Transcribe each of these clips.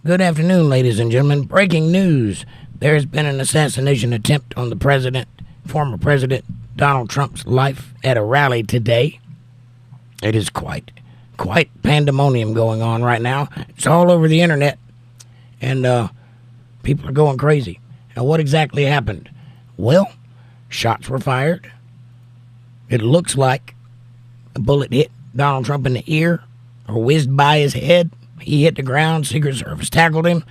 Good afternoon, ladies and gentlemen. Breaking news. There has been an assassination attempt on the former President Donald Trump's life at a rally today. It is quite pandemonium going on right now. It's all over the internet, and people are going crazy. Now, what exactly happened? Well, shots were fired. It looks like a bullet hit Donald Trump in the ear or whizzed by his head. He hit the ground. Secret Service tackled him.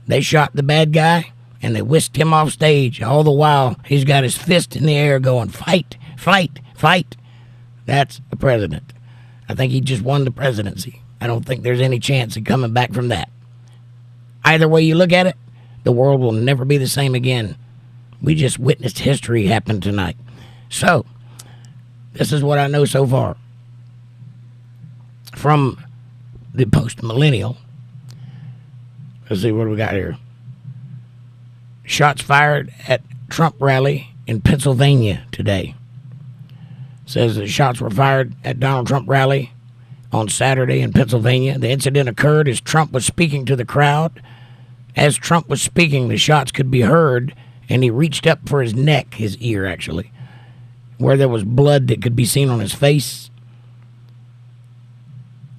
They shot the bad guy, and they whisked him off stage. All the while, he's got his fist in the air going, fight, fight, fight. That's the president. I think he just won the presidency. I don't think there's any chance of coming back from that. Either way you look at it, the world will never be the same again. We just witnessed history happen tonight. So, this is what I know so far. From the post-millennial. Let's see, what do we got here? Shots fired at Trump rally in Pennsylvania today. Says that shots were fired at Donald Trump rally on Saturday in Pennsylvania. The incident occurred as Trump was speaking to the crowd. As Trump was speaking, the shots could be heard, and he reached up for his neck, his ear actually, where there was blood that could be seen on his face.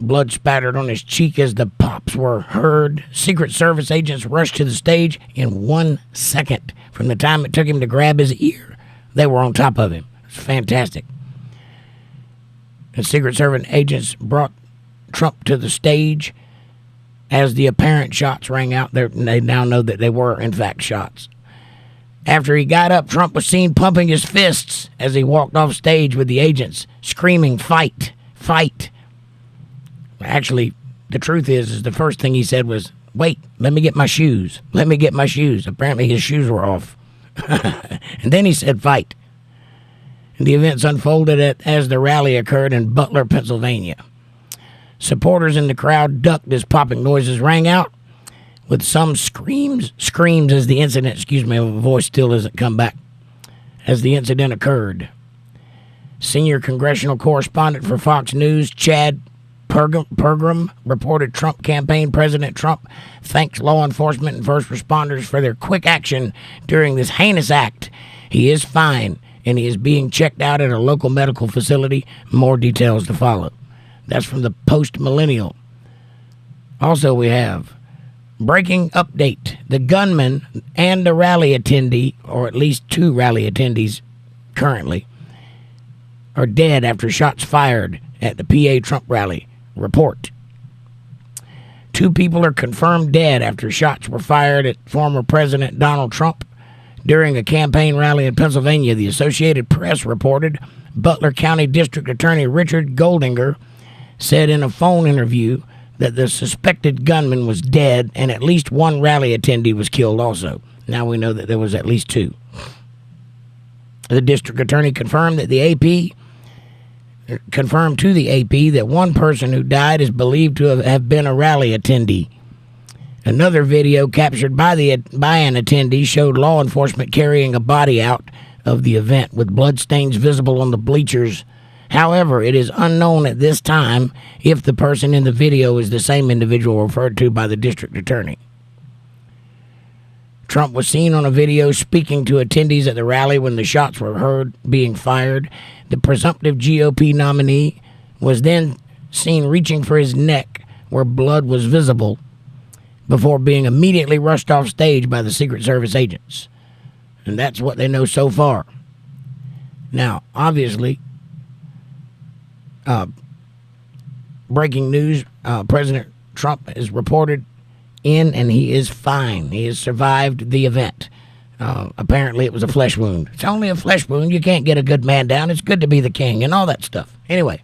Blood spattered on his cheek as the pops were heard. Secret Service agents rushed to the stage in 1 second. From the time it took him to grab his ear, they were on top of him. It's fantastic. And Secret Service agents brought Trump to the stage. As the apparent shots rang out, they now know that they were, in fact, shots. After he got up, Trump was seen pumping his fists as he walked off stage with the agents, screaming, fight, fight. Actually, the truth is the first thing he said was, wait, let me get my shoes. Let me get my shoes. Apparently his shoes were off. And then he said, fight. And the events unfolded as the rally occurred in Butler, Pennsylvania. Supporters in the crowd ducked as popping noises rang out, with some screams as the incident, my voice still hasn't come back, as the incident occurred. Senior congressional correspondent for Fox News, Chad Pergram, reported Trump campaign President Trump thanks law enforcement and first responders for their quick action during this heinous act. He is fine, and he is being checked out at a local medical facility. More details to follow. That's from the post-millennial. Also, we have breaking update. The gunman and the rally attendee, or at least 2 rally attendees currently, are dead after shots fired at the PA Trump rally. Report. 2 people are confirmed dead after shots were fired at former President Donald Trump during a campaign rally in Pennsylvania. The Associated Press reported Butler County District Attorney Richard Goldinger said in a phone interview that the suspected gunman was dead and at least 1 rally attendee was killed also. Now we know that there was at least 2. The district attorney confirmed to the AP that 1 person who died is believed to have been a rally attendee. Another video captured by an attendee showed law enforcement carrying a body out of the event with bloodstains visible on the bleachers. However, it is unknown at this time if the person in the video is the same individual referred to by the district attorney. Trump was seen on a video speaking to attendees at the rally when the shots were heard being fired. The presumptive GOP nominee was then seen reaching for his neck where blood was visible before being immediately rushed off stage by the Secret Service agents. And that's what they know so far. Now, obviously, breaking news, President Trump is reported in, and he is fine. He has survived the event. Apparently it was a flesh wound. It's only a flesh wound. You can't get a good man down. It's good to be the king and all that stuff. Anyway,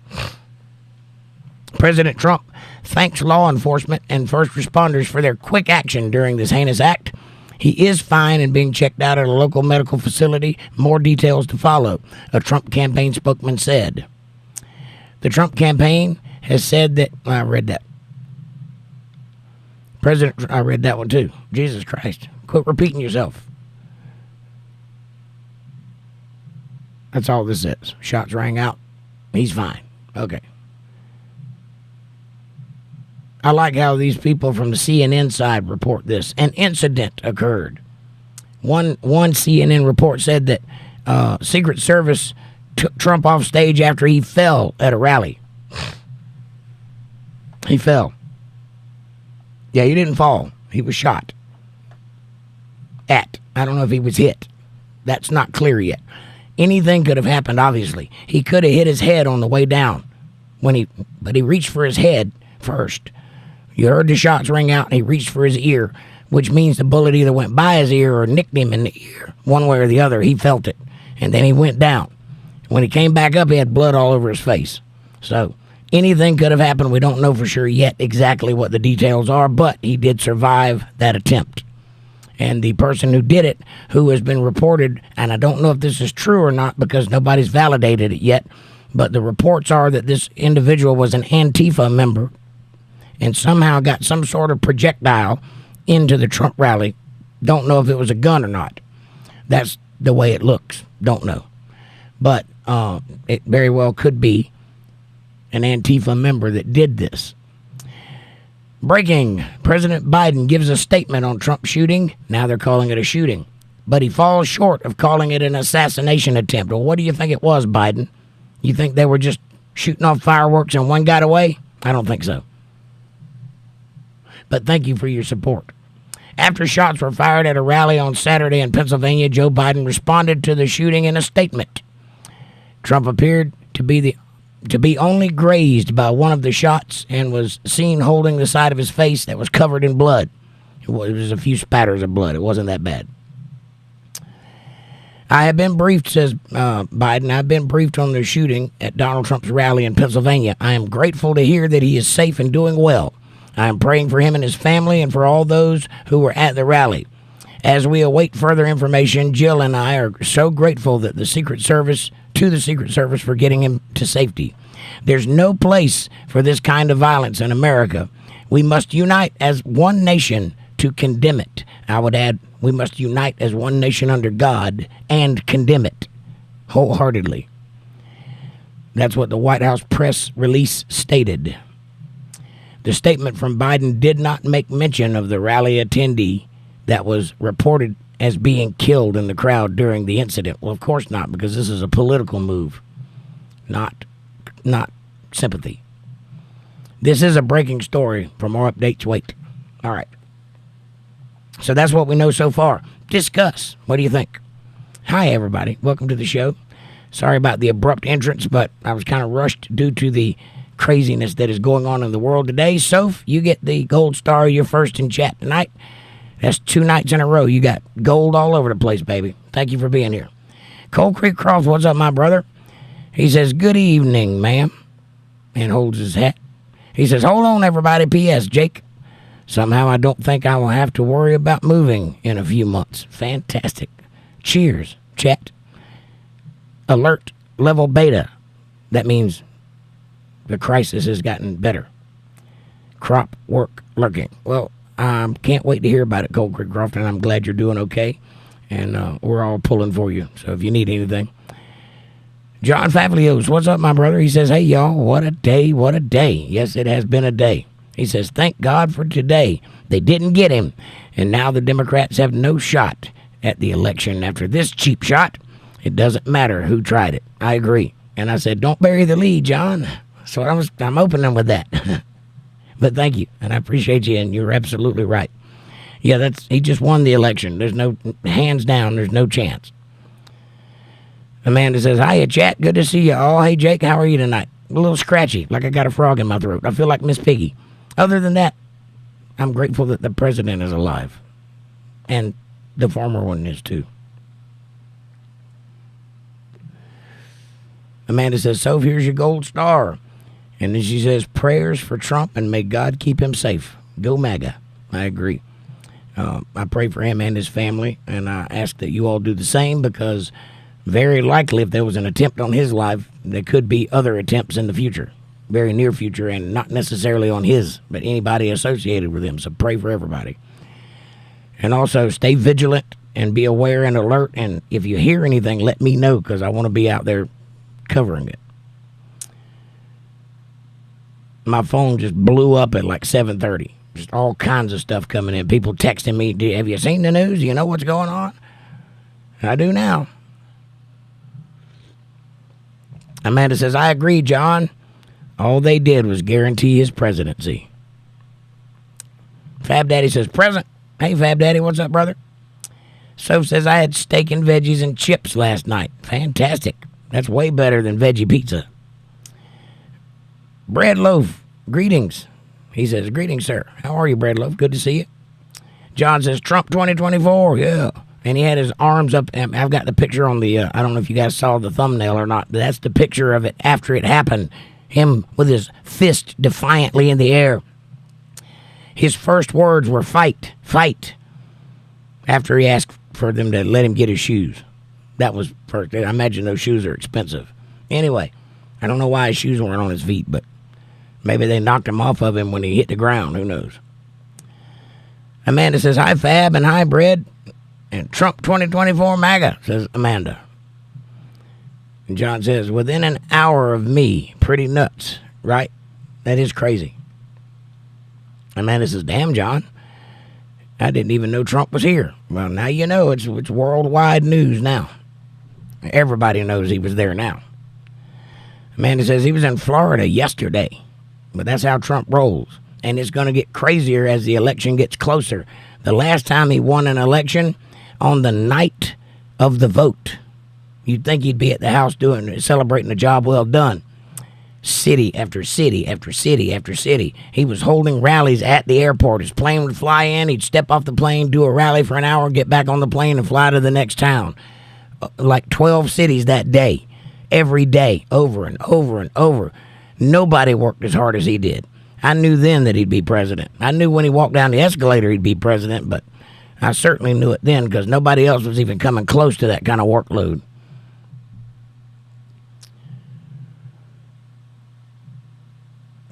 President Trump thanks law enforcement and first responders for their quick action during this heinous act. He is fine and being checked out at a local medical facility. More details to follow, a Trump campaign spokesman said. The Trump campaign has said that... I read that. I read that one too. Jesus Christ. Quit repeating yourself. That's all this is. Shots rang out. He's fine. Okay. I like how these people from the CNN side report this. An incident occurred. One CNN report said that Secret Service took Trump off stage after he fell at a rally. He fell. Yeah, he didn't fall. He was shot. I don't know if he was hit. That's not clear yet. Anything could have happened, obviously. He could have hit his head on the way down. But he reached for his head first. You heard the shots ring out, and he reached for his ear, which means the bullet either went by his ear or nicked him in the ear. One way or the other, he felt it. And then he went down. When he came back up, he had blood all over his face. So anything could have happened. We don't know for sure yet exactly what the details are, but he did survive that attempt. And the person who did it, who has been reported, and I don't know if this is true or not because nobody's validated it yet, but the reports are that this individual was an Antifa member and somehow got some sort of projectile into the Trump rally. Don't know if it was a gun or not. That's the way it looks. Don't know. But it very well could be an Antifa member that did this. Breaking. President Biden gives a statement on Trump shooting. Now they're calling it a shooting. But he falls short of calling it an assassination attempt. Well, what do you think it was, Biden? You think they were just shooting off fireworks and one got away? I don't think so. But thank you for your support. After shots were fired at a rally on Saturday in Pennsylvania, Joe Biden responded to the shooting in a statement. Trump appeared to be only grazed by one of the shots and was seen holding the side of his face that was covered in blood. It was a few spatters of blood. It wasn't that bad. I have been briefed, says Biden. I've been briefed on the shooting at Donald Trump's rally in Pennsylvania. I am grateful to hear that he is safe and doing well. I am praying for him and his family and for all those who were at the rally. As we await further information, Jill and I are so grateful that the Secret Service for getting him to safety. There's no place for this kind of violence in America. We must unite as one nation to condemn it. I would add, we must unite as one nation under God and condemn it wholeheartedly. That's what the White House press release stated. The statement from Biden did not make mention of the rally attendee that was reported as being killed in the crowd during the incident. Well, of course not, because this is a political move, not sympathy. This is a breaking story. For more updates, wait. All right. So that's what we know so far. Discuss. What do you think? Hi, everybody. Welcome to the show. Sorry about the abrupt entrance, but I was kind of rushed due to the craziness that is going on in the world today. Soph, you get the gold star. You're first in chat tonight. That's 2 nights in a row. You got gold all over the place, baby. Thank you for being here. Cold Creek Croft, what's up, my brother? He says, good evening, ma'am, and holds his hat. He says, hold on, everybody. P.S. Jake, somehow I don't think I will have to worry about moving in a few months. Fantastic. Cheers, chat. Alert, level beta. That means the crisis has gotten better. Crop work lurking. Well, I can't wait to hear about it, Cold Creek Croft, and I'm glad you're doing okay. And we're all pulling for you. So if you need anything. John Favlios, what's up, my brother? He says, hey, y'all, what a day, what a day. Yes, it has been a day. He says, thank God for today. They didn't get him. And now the Democrats have no shot at the election after this cheap shot. It doesn't matter who tried it. I agree. And I said, don't bury the lead, John. So I'm opening with that. But thank you, and I appreciate you, and you're absolutely right. Yeah, he just won the election. There's no, hands down, there's no chance. Amanda says, hiya, chat. Good to see you all. Hey, Jake, how are you tonight? A little scratchy, like I got a frog in my throat. I feel like Miss Piggy. Other than that, I'm grateful that the president is alive. And the former one is, too. Amanda says, so here's your gold star. And then she says, prayers for Trump and may God keep him safe. Go MAGA. I agree. I pray for him and his family, and I ask that you all do the same, because very likely if there was an attempt on his life, there could be other attempts in the future, very near future, and not necessarily on his, but anybody associated with him. So pray for everybody. And also stay vigilant and be aware and alert, and if you hear anything, let me know, because I want to be out there covering it. My phone just blew up at like 7:30. Just all kinds of stuff coming in. People texting me, have you seen the news? Do you know what's going on? I do now. Amanda says, I agree, John. All they did was guarantee his presidency. Fab Daddy says, present. Hey, Fab Daddy, what's up, brother? Soph says, I had steak and veggies and chips last night. Fantastic. That's way better than veggie pizza. Bread Loaf, greetings. He says, greetings, sir. How are you, Bread Loaf? Good to see you. John says, Trump 2024, yeah. And he had his arms up. I've got the picture on the, I don't know if you guys saw the thumbnail or not, but that's the picture of it after it happened. Him with his fist defiantly in the air. His first words were fight, fight, after he asked for them to let him get his shoes. That was first. I imagine those shoes are expensive. Anyway, I don't know why his shoes weren't on his feet, but maybe they knocked him off of him when he hit the ground. Who knows? Amanda says, hi, Fab, and hi, Bread. And Trump 2024 MAGA, says Amanda. And John says, within an hour of me, pretty nuts, right? That is crazy. Amanda says, damn, John, I didn't even know Trump was here. Well, now you know. It's worldwide news now. Everybody knows he was there now. Amanda says he was in Florida yesterday. But that's how Trump rolls. And it's going to get crazier as the election gets closer. The last time he won an election, on the night of the vote, you'd think he'd be at the house celebrating a job well done. City after city after city after city. He was holding rallies at the airport. His plane would fly in. He'd step off the plane, do a rally for an hour, get back on the plane, and fly to the next town. Like 12 cities that day. Every day. Over and over and over. Nobody worked as hard as he did. I knew then that he'd be president. I knew when he walked down the escalator he'd be president, but I certainly knew it then because nobody else was even coming close to that kind of workload.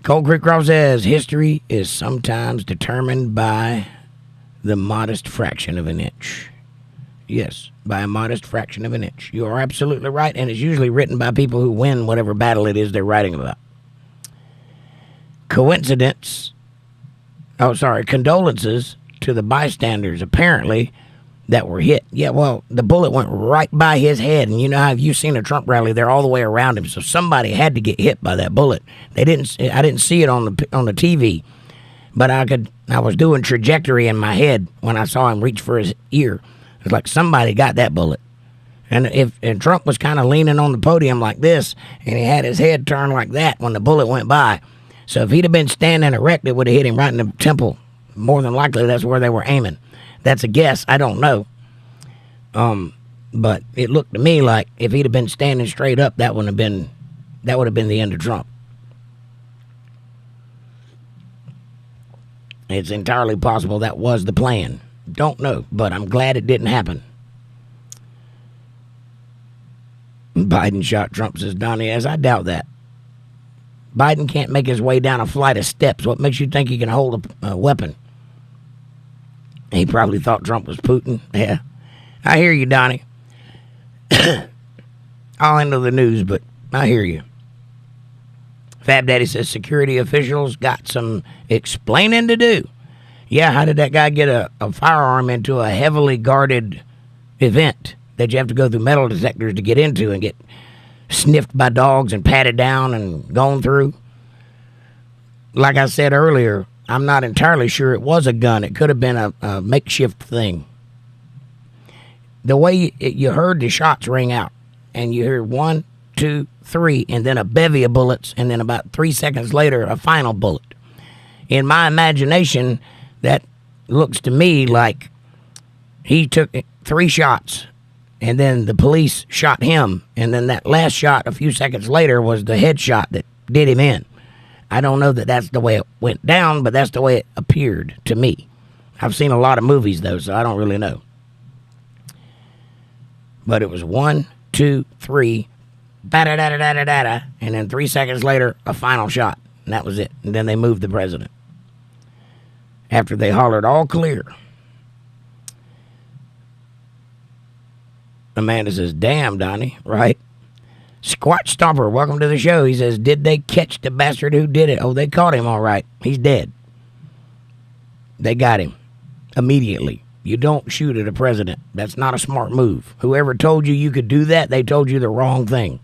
Cold Creek Cross says, history is sometimes determined by the modest fraction of an inch. Yes, by a modest fraction of an inch. You are absolutely right, and it's usually written by people who win whatever battle it is they're writing about. Condolences to the bystanders, apparently, that were hit. Yeah, well, the bullet went right by his head, and you know how if you've seen a Trump rally, they're all the way around him, so somebody had to get hit by that bullet. I didn't see it on the TV, but I was doing trajectory in my head when I saw him reach for his ear. It was like somebody got that bullet. And Trump was kind of leaning on the podium like this, and he had his head turned like that when the bullet went by. So if he'd have been standing erect, it would have hit him right in the temple. More than likely, that's where they were aiming. That's a guess. I don't know. But it looked to me like if he'd have been standing straight up, that would have been the end of Trump. It's entirely possible that was the plan. Don't know, but I'm glad it didn't happen. Biden shot Trump, says Donnie, as I doubt that. Biden can't make his way down a flight of steps. What makes you think he can hold a weapon? He probably thought Trump was Putin. Yeah. I hear you, Donnie. I'll handle the news, but I hear you. Fab Daddy says security officials got some explaining to do. Yeah, how did that guy get a firearm into a heavily guarded event that you have to go through metal detectors to get into and get sniffed by dogs and patted down and gone through? Like I said earlier, I'm not entirely sure it was a gun. It could have been a makeshift thing. The way you heard the shots ring out, and you heard 1, 2, 3, and then a bevy of bullets, and then about 3 seconds later, a final bullet. In my imagination, that looks to me like he took 3 shots, and then the police shot him, and then that last shot a few seconds later was the headshot that did him in. I don't know that that's the way it went down, but that's the way it appeared to me. I've seen a lot of movies, though, so I don't really know. But it was 1, 2, 3, da-da-da-da-da-da-da, and then 3 seconds later, a final shot, and that was it. And then they moved the president. After they hollered, all clear. Amanda says, damn, Donnie, right? Squatch Stomper, welcome to the show. He says, did they catch the bastard who did it? Oh, they caught him all right. He's dead. They got him immediately. You don't shoot at a president. That's not a smart move. Whoever told you could do that, they told you the wrong thing.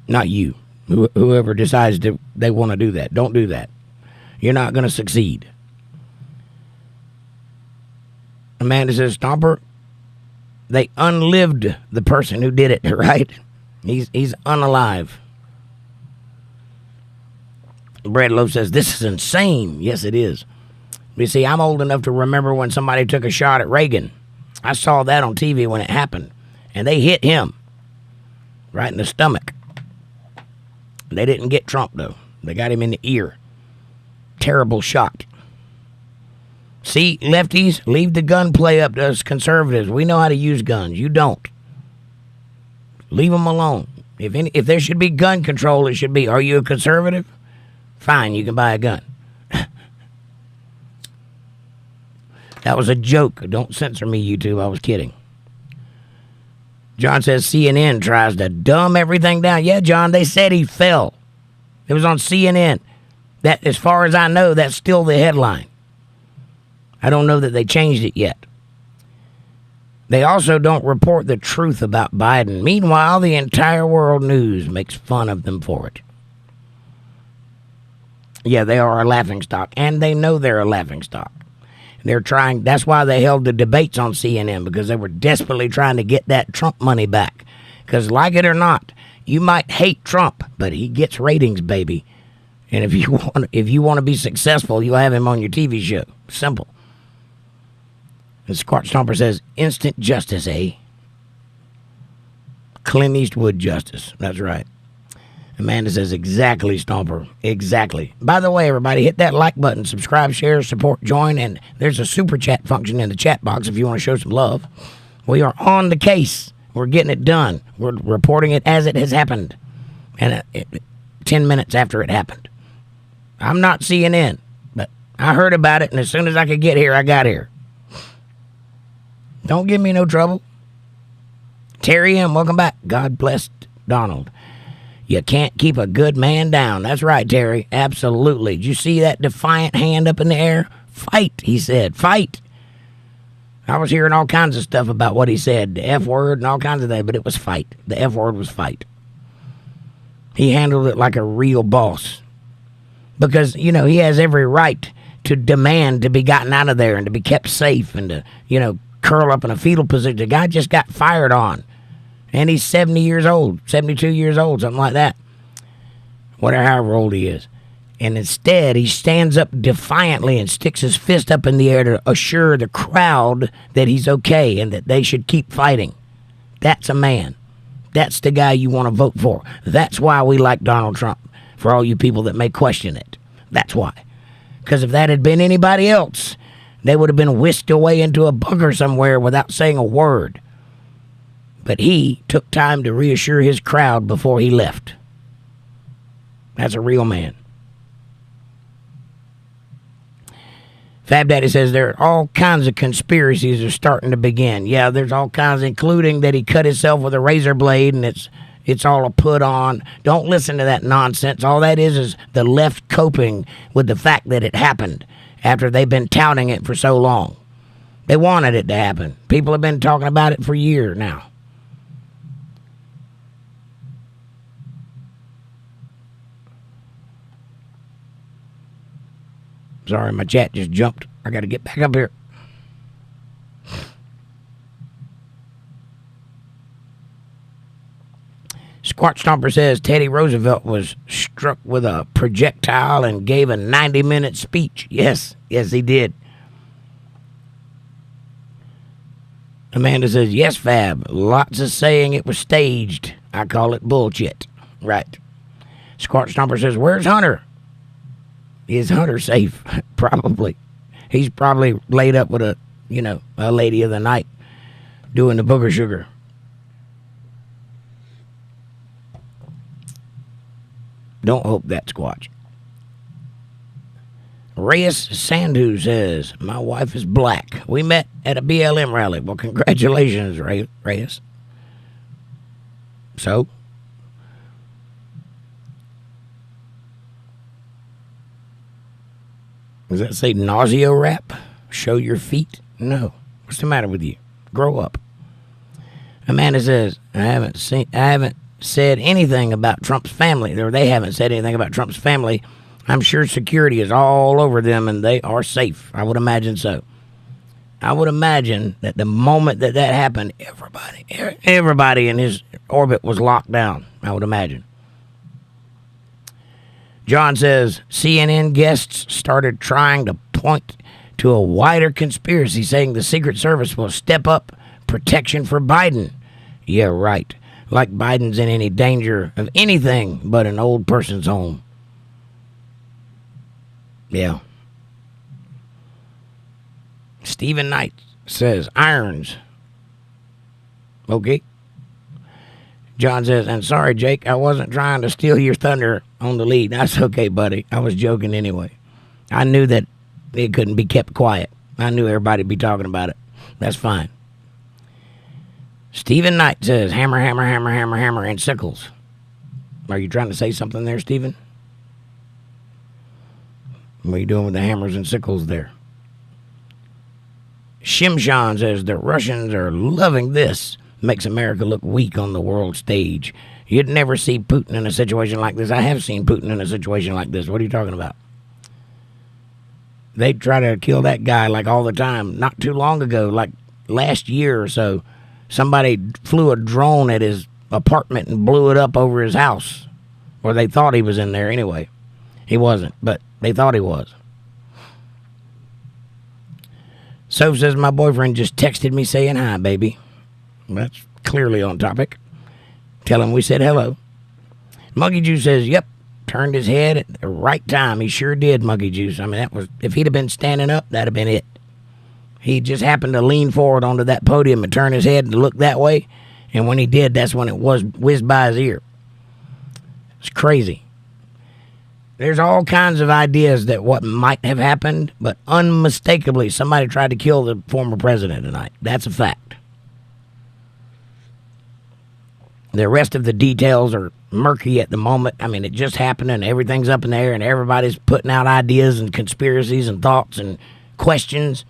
Not you. Whoever decides they want to do that. Don't do that. You're not going to succeed. Amanda says, Stomper, they unlived the person who did it, right? He's unalive. Breadloaf says, this is insane. Yes, it is. You see, I'm old enough to remember when somebody took a shot at Reagan. I saw that on TV when it happened. And they hit him right in the stomach. They didn't get Trump, though. They got him in the ear. Terrible shot. See, lefties, leave the gunplay up to us conservatives. We know how to use guns. You don't. Leave them alone. If there should be gun control, it should be, are you a conservative? Fine, you can buy a gun. That was a joke. Don't censor me, YouTube. I was kidding. John says CNN tries to dumb everything down. Yeah, John, they said he fell. It was on CNN. That, as far as I know, that's still the headline. I don't know that they changed it yet. They also don't report the truth about Biden. Meanwhile, the entire world news makes fun of them for it. Yeah, they are a laughingstock, and they know they're a laughingstock. They're trying, that's why they held the debates on CNN, because they were desperately trying to get that Trump money back. Because like it or not, you might hate Trump, but he gets ratings, baby. And if you want to be successful, you'll have him on your TV show. Simple. And Squat Stomper says, instant justice, eh? Clint Eastwood justice. That's right. Amanda says, exactly, Stomper. Exactly. By the way, everybody, hit that like button. Subscribe, share, support, join. And there's a super chat function in the chat box if you want to show some love. We are on the case. We're getting it done. We're reporting it as it has happened. And 10 minutes after it happened. I'm not CNN, but I heard about it, and as soon as I could get here, I got here. Don't give me no trouble. Terry M., welcome back. God bless Donald. You can't keep a good man down. That's right, Terry. Absolutely. Did you see that defiant hand up in the air? Fight, he said. Fight. I was hearing all kinds of stuff about what he said. The F word and all kinds of things, but it was fight. The F word was fight. He handled it like a real boss. Because, he has every right to demand to be gotten out of there and to be kept safe and to, curl up in a fetal position. The guy just got fired on. And he's 70 years old, 72 years old, something like that. Whatever, however old he is. And instead, he stands up defiantly and sticks his fist up in the air to assure the crowd that he's okay and that they should keep fighting. That's a man. That's the guy you want to vote for. That's why we like Donald Trump, for all you people that may question it. That's why. Because if that had been anybody else, they would have been whisked away into a bunker somewhere without saying a word. But he took time to reassure his crowd before he left. That's a real man. Fab Daddy says there are all kinds of conspiracies are starting to begin. Yeah, there's all kinds, including that he cut himself with a razor blade and it's all a put on. Don't listen to that nonsense. All that is the left coping with the fact that it happened after they've been touting it for so long. They wanted it to happen. People have been talking about it for years now. Sorry, my chat just jumped. I got to get back up here. Squat Stomper says Teddy Roosevelt was struck with a projectile and gave a 90-minute speech. Yes, he did. Amanda says, yes, Fab. Lots of saying it was staged. I call it bullshit. Right. Squat Stomper says, where's Hunter? Is Hunter safe? Probably. He's probably laid up with a lady of the night doing the booger sugar. Don't hope that, Squatch. Reyes Sandhu says, my wife is black. We met at a BLM rally. Well, congratulations, Reyes. So, Does that say nausea rap? Show your feet? No. What's the matter with you? Grow up. Amanda says, I haven't said anything about Trump's family, or they haven't said anything about Trump's family. I'm sure security is all over them and they are safe. I would imagine so. I would imagine that the moment that happened, everybody in his orbit was locked down. I would imagine. John says, CNN guests started trying to point to a wider conspiracy, saying the Secret Service will step up protection for Biden. Yeah, right. Like Biden's in any danger of anything but an old person's home. Yeah. Stephen Knight says, irons. Okay. John says, and sorry, Jake, I wasn't trying to steal your thunder on the lead. That's okay, buddy. I was joking anyway. I knew that it couldn't be kept quiet. I knew everybody'd be talking about it. That's fine. Stephen Knight says, hammer, hammer, hammer, hammer, hammer, and sickles. Are you trying to say something there, Stephen? What are you doing with the hammers and sickles there? Shimshan says, the Russians are loving this. Makes America look weak on the world stage. You'd never see Putin in a situation like this. I have seen Putin in a situation like this. What are you talking about? They try to kill that guy like all the time. Not too long ago, like last year or so, somebody flew a drone at his apartment and blew it up over his house. Or they thought he was in there anyway. He wasn't, but they thought he was. Soph says, my boyfriend just texted me saying hi, baby. That's clearly on topic. Tell him we said hello. Monkey Juice says, yep, turned his head at the right time. He sure did, Monkey Juice. I mean, that was, if he'd have been standing up, that'd have been it. He just happened to lean forward onto that podium and turn his head to look that way. And when he did, that's when it whizzed by his ear. It's crazy. There's all kinds of ideas that what might have happened, but unmistakably, somebody tried to kill the former president tonight. That's a fact. The rest of the details are murky at the moment. I mean, it just happened and everything's up in the air and everybody's putting out ideas and conspiracies and thoughts and questions.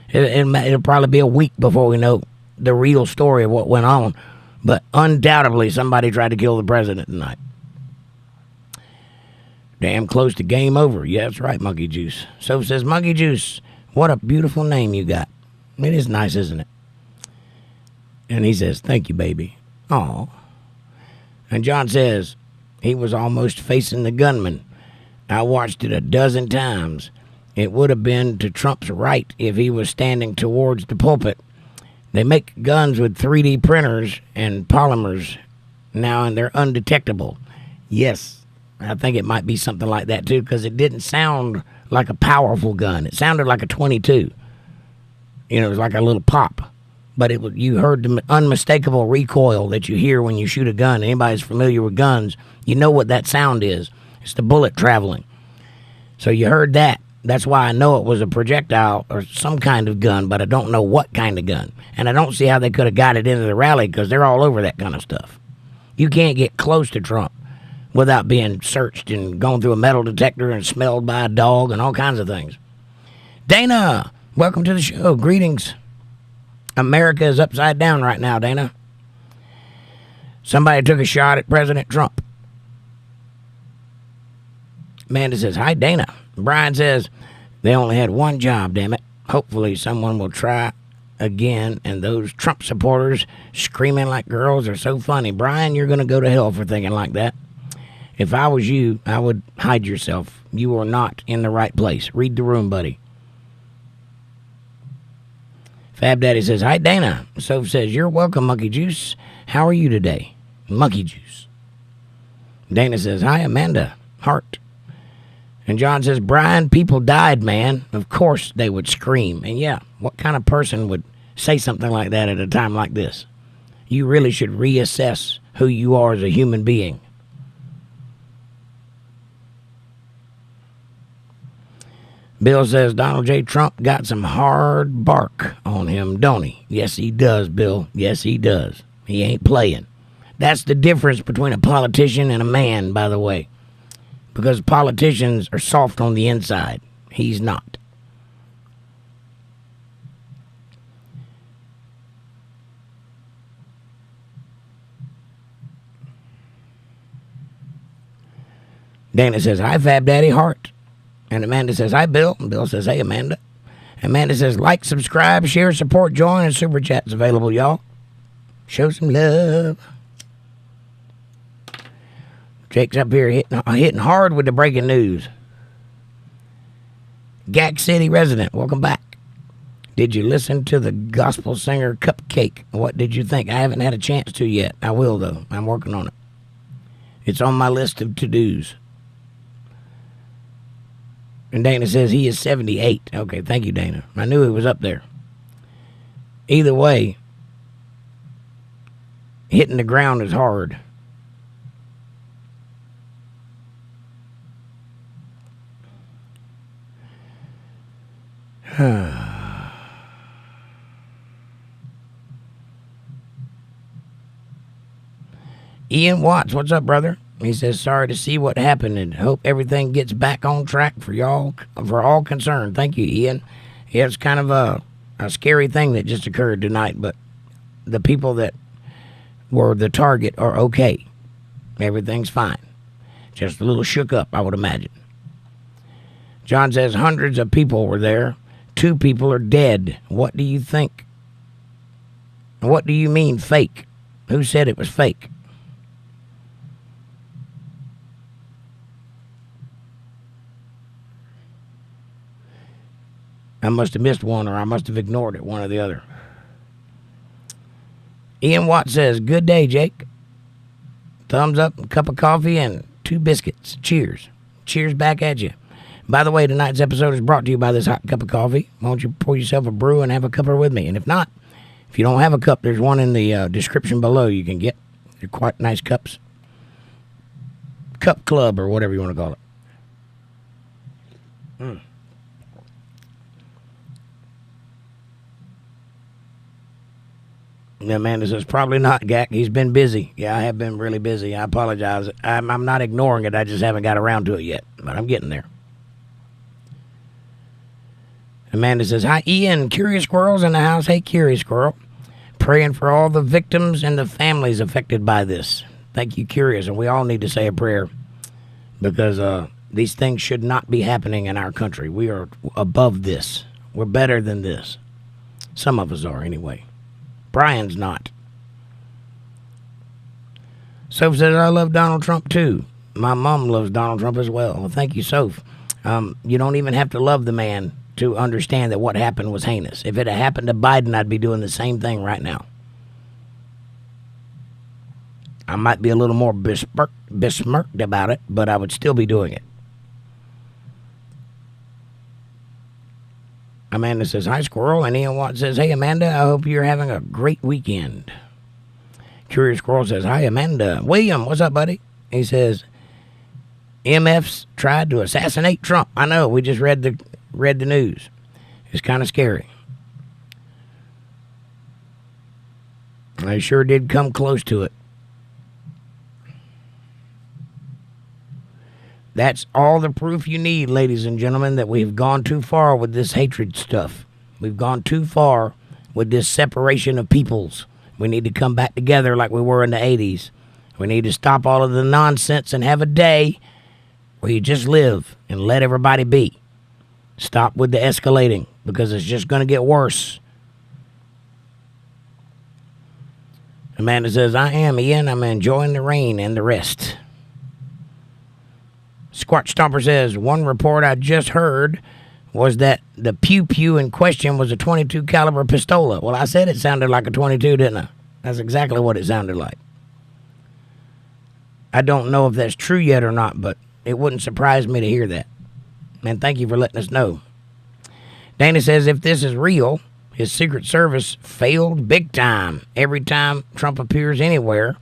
It'll probably be a week before we know the real story of what went on. But undoubtedly, somebody tried to kill the president tonight. Damn close to game over. Yeah, that's right, Monkey Juice. So says, Monkey Juice, what a beautiful name you got. It is nice, isn't it? And he says, thank you, baby. Aw. And John says, he was almost facing the gunman. I watched it a dozen times. It would have been to Trump's right if he was standing towards the pulpit. They make guns with 3D printers and polymers now, and they're undetectable. Yes, I think it might be something like that, too, because it didn't sound like a powerful gun. It sounded like a 22. You know, it was like a little pop. But you heard the unmistakable recoil that you hear when you shoot a gun. Anybody who's familiar with guns, you know what that sound is. It's the bullet traveling. So you heard that. That's why I know it was a projectile or some kind of gun, but I don't know what kind of gun. And I don't see how they could have got it into the rally because they're all over that kind of stuff. You can't get close to Trump without being searched and going through a metal detector and smelled by a dog and all kinds of things. Dana, welcome to the show. Greetings. America is upside down right now, Dana. Somebody took a shot at President Trump. Amanda says, hi, Dana. Brian says, they only had one job, damn it. Hopefully someone will try again, and those Trump supporters screaming like girls are so funny. Brian, you're going to go to hell for thinking like that. If I was you, I would hide yourself. You are not in the right place. Read the room, buddy. Fab Daddy says, hi, Dana. Soph says, you're welcome, Monkey Juice. How are you today? Monkey Juice. Dana says, hi, Amanda. Heart. And John says, Brian, people died, man. Of course they would scream. And yeah, what kind of person would say something like that at a time like this? You really should reassess who you are as a human being. Bill says, Donald J. Trump got some hard bark on him, don't he? Yes, he does, Bill. Yes, he does. He ain't playing. That's the difference between a politician and a man, by the way. Because politicians are soft on the inside. He's not. Dana says, hi, Fab Daddy Heart. And Amanda says, hi, Bill. And Bill says, hey, Amanda. Amanda says, like, subscribe, share, support, join, and Super Chat's available, y'all. Show some love. Jake's up here hitting hard with the breaking news. Gack City resident, welcome back. Did you listen to the gospel singer Cupcake? What did you think? I haven't had a chance to yet. I will, though. I'm working on it. It's on my list of to-dos. And Dana says he is 78. Okay, thank you, Dana. I knew it was up there. Either way, hitting the ground is hard. Ian Watts, what's up, brother? He says, sorry to see what happened and hope everything gets back on track for y'all, for all concerned. Thank you, Ian. Yeah, it's kind of a scary thing that just occurred tonight, but the people that were the target are okay. Everything's fine. Just a little shook up, I would imagine. John says, hundreds of people were there. 2 people are dead. What do you think? What do you mean fake? Who said it was fake? I must have missed one, or I must have ignored it, one or the other. Ian Watt says, good day, Jake. Thumbs up, a cup of coffee, and 2 biscuits. Cheers. Cheers back at you. By the way, tonight's episode is brought to you by this hot cup of coffee. Why don't you pour yourself a brew and have a cupper with me? And if not, if you don't have a cup, there's one in the description below you can get. They're quite nice cups. Cup Club, or whatever you want to call it. Amanda says, probably not, Gak. He's been busy. Yeah, I have been really busy. I apologize. I'm not ignoring it. I just haven't got around to it yet. But I'm getting there. Amanda says, hi, Ian. Curious Squirrel's in the house. Hey, Curious Squirrel. Praying for all the victims and the families affected by this. Thank you, Curious. And we all need to say a prayer because these things should not be happening in our country. We are above this. We're better than this. Some of us are, anyway. Brian's not. Soph says, I love Donald Trump too. My mom loves Donald Trump as well. Well, thank you, Soph. You don't even have to love the man to understand that what happened was heinous. If it had happened to Biden, I'd be doing the same thing right now. I might be a little more besmirked about it, but I would still be doing it. Amanda says, hi, Squirrel. And Ian Watt says, hey, Amanda, I hope you're having a great weekend. Curious Squirrel says, hi, Amanda. William, what's up, buddy? He says, MF's tried to assassinate Trump. I know, we just read the news. It's kind of scary. They sure did come close to it. That's all the proof you need, ladies and gentlemen, that we've gone too far with this hatred stuff. We've gone too far with this separation of peoples. We need to come back together like we were in the 80s. We need to stop all of the nonsense and have a day where you just live and let everybody be. Stop with the escalating because it's just going to get worse. Amanda says, I am, Ian. I'm enjoying the rain and the rest. Squatch Stomper says, one report I just heard was that the pew-pew in question was a .22 caliber pistola. Well, I said it sounded like a .22, didn't I? That's exactly what it sounded like. I don't know if that's true yet or not, but it wouldn't surprise me to hear that. And thank you for letting us know. Dana says, if this is real, his Secret Service failed big time. Every time Trump appears anywhere,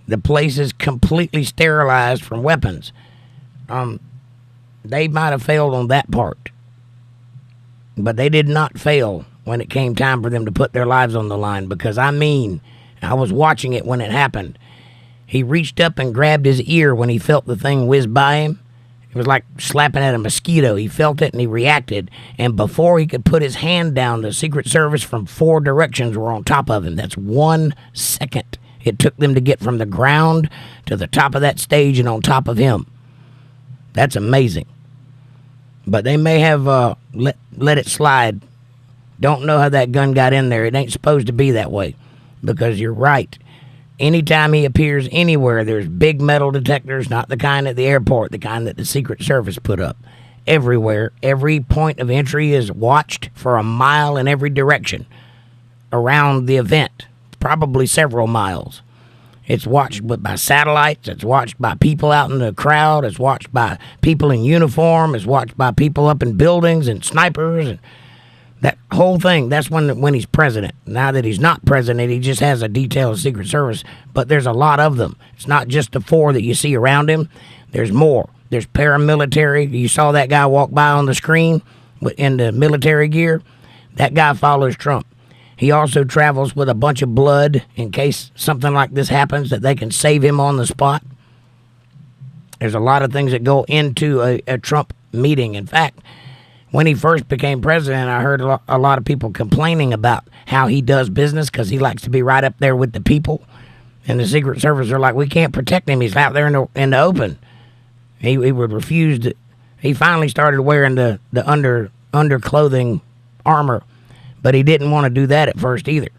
the place is completely sterilized from weapons. They might have failed on that part. But they did not fail when it came time for them to put their lives on the line. Because, I was watching it when it happened. He reached up and grabbed his ear when he felt the thing whiz by him. It was like slapping at a mosquito. He felt it and he reacted. And before he could put his hand down, the Secret Service from 4 directions were on top of him. That's 1 second it took them to get from the ground to the top of that stage and on top of him. That's amazing. But they may have let it slide. Don't know how that gun got in there. It ain't supposed to be that way. Because you're right. Anytime he appears anywhere, there's big metal detectors, not the kind at the airport, the kind that the Secret Service put up. Everywhere, every point of entry is watched for a mile in every direction around the event, probably several miles. It's watched by satellites, it's watched by people out in the crowd, it's watched by people in uniform, it's watched by people up in buildings and snipers and that whole thing. That's when he's president. Now that he's not president, he just has a detailed Secret Service. But there's a lot of them. It's not just the 4 that you see around him. There's more. There's paramilitary. You saw that guy walk by on the screen in the military gear. That guy follows Trump. He also travels with a bunch of blood in case something like this happens, that they can save him on the spot. There's a lot of things that go into a Trump meeting. In fact, when he first became president, I heard a lot of people complaining about how he does business because he likes to be right up there with the people. And the Secret Service are like, we can't protect him. He's out there in the open. He would refuse to. He finally started wearing the underclothing armor, but he didn't want to do that at first either.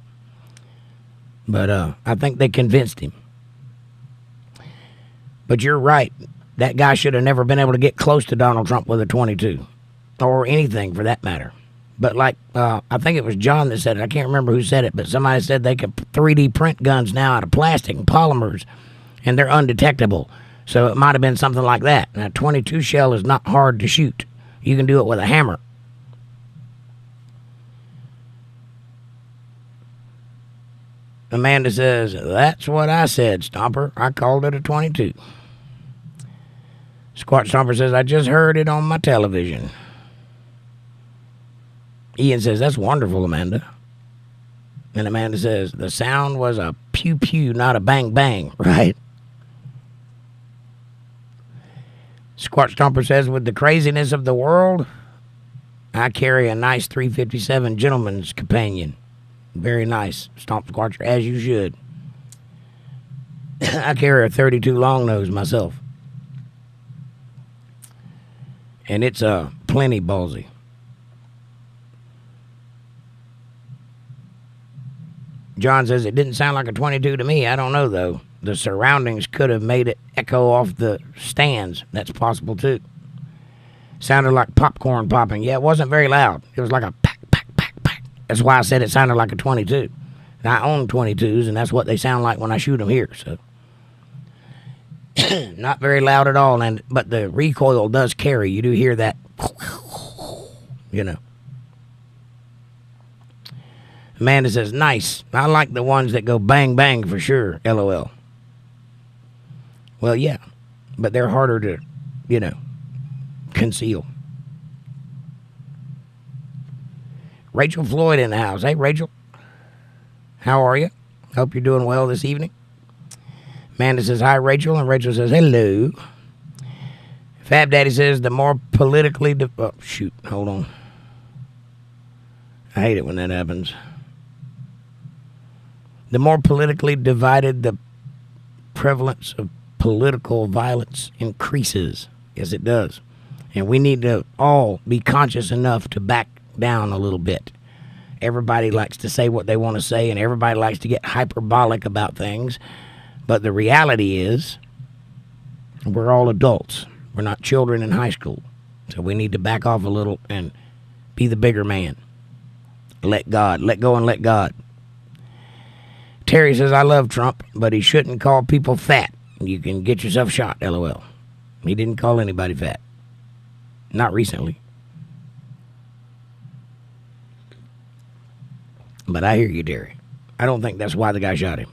But I think they convinced him. But you're right. That guy should have never been able to get close to Donald Trump with a .22. Or anything for that matter. But like, I think it was John that said it. I can't remember who said it, but somebody said they could 3D print guns now out of plastic and polymers, and they're undetectable. So it might have been something like that. Now, a .22 shell is not hard to shoot. You can do it with a hammer. Amanda says, that's what I said, Stomper. I called it a .22. Squat Stomper says, I just heard it on my television. Ian says, that's wonderful, Amanda. And Amanda says, the sound was a pew-pew, not a bang-bang, right? Squat Stomper says, with the craziness of the world, I carry a nice 357 gentleman's companion. Very nice, Stomp Squatcher, as you should. I carry a 32 long nose myself. And it's plenty ballsy. John says, it didn't sound like a .22 to me. I don't know, though. The surroundings could have made it echo off the stands. That's possible, too. Sounded like popcorn popping. Yeah, it wasn't very loud. It was like a pack, pack, pack, pack. That's why I said it sounded like a .22. And I own .22s, and that's what they sound like when I shoot them here. So, not very loud at all. But the recoil does carry. You do hear that, you know. Amanda says, nice. I like the ones that go bang, bang for sure, LOL. Well, yeah, but they're harder to, conceal. Rachel Floyd in the house. Hey, Rachel. How are you? Hope you're doing well this evening. Amanda says, hi, Rachel. And Rachel says, hello. Fab Daddy says, the more politically... oh, shoot. Hold on. I hate it when that happens. The more politically divided the prevalence of political violence increases. Yes, it does. And we need to all be conscious enough to back down a little bit. Everybody likes to say what they want to say, and everybody likes to get hyperbolic about things. But the reality is, we're all adults. We're not children in high school. So we need to back off a little and be the bigger man. Let go and let God. Terry says, I love Trump, but he shouldn't call people fat. You can get yourself shot, LOL. He didn't call anybody fat. Not recently. But I hear you, Terry. I don't think that's why the guy shot him.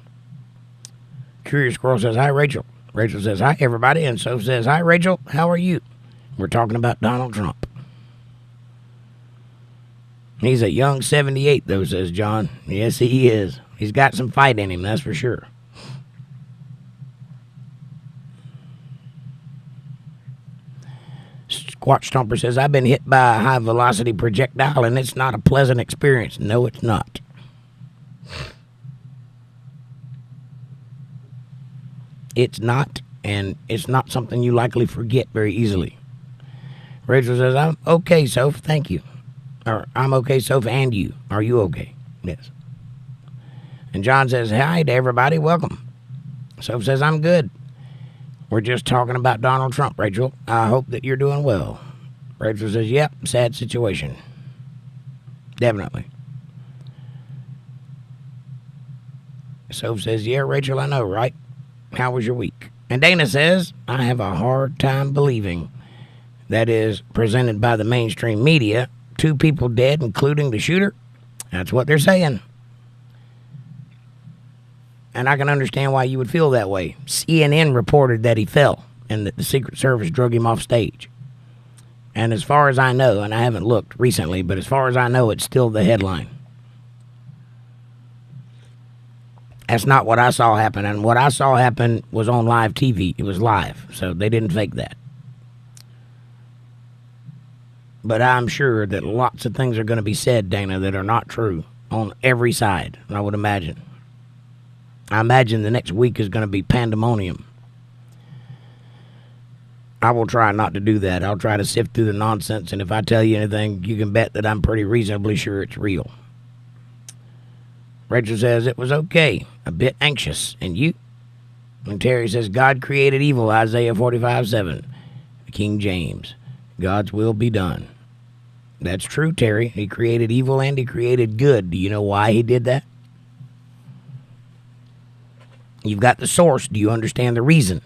Curious Squirrel says, hi, Rachel. Rachel says, hi, everybody. And so says, hi, Rachel. How are you? We're talking about Donald Trump. He's a young 78, though, says John. Yes, he is. He's got some fight in him, that's for sure. Squatch Stomper says, I've been hit by a high-velocity projectile, and it's not a pleasant experience. No, it's not. It's not, and it's not something you likely forget very easily. Rachel says, I'm okay, Soph, thank you. Or, I'm okay, Soph, and you. Are you okay? Yes. And John says, hi to everybody, welcome. Soph says, I'm good. We're just talking about Donald Trump, Rachel. I hope that you're doing well. Rachel says, yep, sad situation. Definitely. Soph says, yeah, Rachel, I know, right? How was your week? And Dana says, I have a hard time believing that is presented by the mainstream media. 2 people dead, including the shooter. That's what they're saying. And I can understand why you would feel that way. CNN reported that he fell and that the Secret Service drug him off stage. And as far as I know, and I haven't looked recently, but as far as I know, it's still the headline. That's not what I saw happen. And what I saw happen was on live TV. It was live, so they didn't fake that. But I'm sure that lots of things are going to be said, Dana, that are not true on every side, I would imagine. I imagine the next week is going to be pandemonium. I will try not to do that. I'll try to sift through the nonsense, and if I tell you anything, you can bet that I'm pretty reasonably sure it's real. Rachel says, it was okay. A bit anxious. And you? And Terry says, God created evil, Isaiah 45:7. King James. God's will be done. That's true, Terry. He created evil and he created good. Do you know why he did that? You've got the source. Do you understand the reason?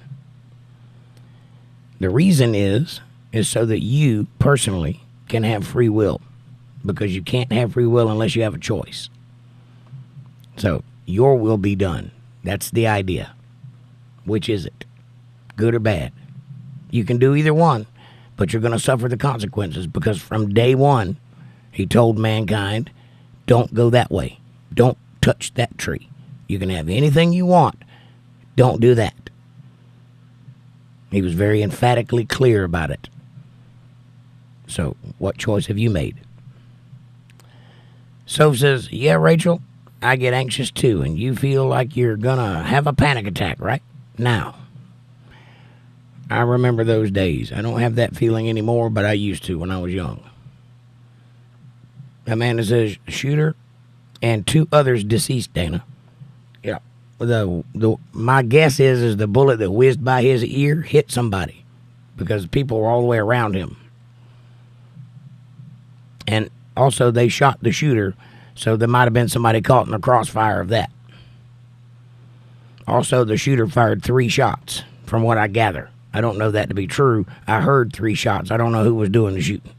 The reason is so that you personally can have free will, because you can't have free will unless you have a choice. So your will be done. That's the idea. Which is it? Good or bad? You can do either one, but you're going to suffer the consequences, because from day one, he told mankind, don't go that way. Don't touch that tree. You can have anything you want. Don't do that. He was very emphatically clear about it. So, what choice have you made? Soph says, yeah, Rachel, I get anxious too, and you feel like you're gonna have a panic attack, right? Now, I remember those days. I don't have that feeling anymore, but I used to when I was young. Amanda says, shooter and 2 others deceased, Dana. Yeah. My guess is the bullet that whizzed by his ear hit somebody, because people were all the way around him. And also they shot the shooter, so there might have been somebody caught in the crossfire of that. Also, the shooter fired 3 shots, from what I gather. I don't know that to be true. I heard 3 shots. I don't know who was doing the shooting.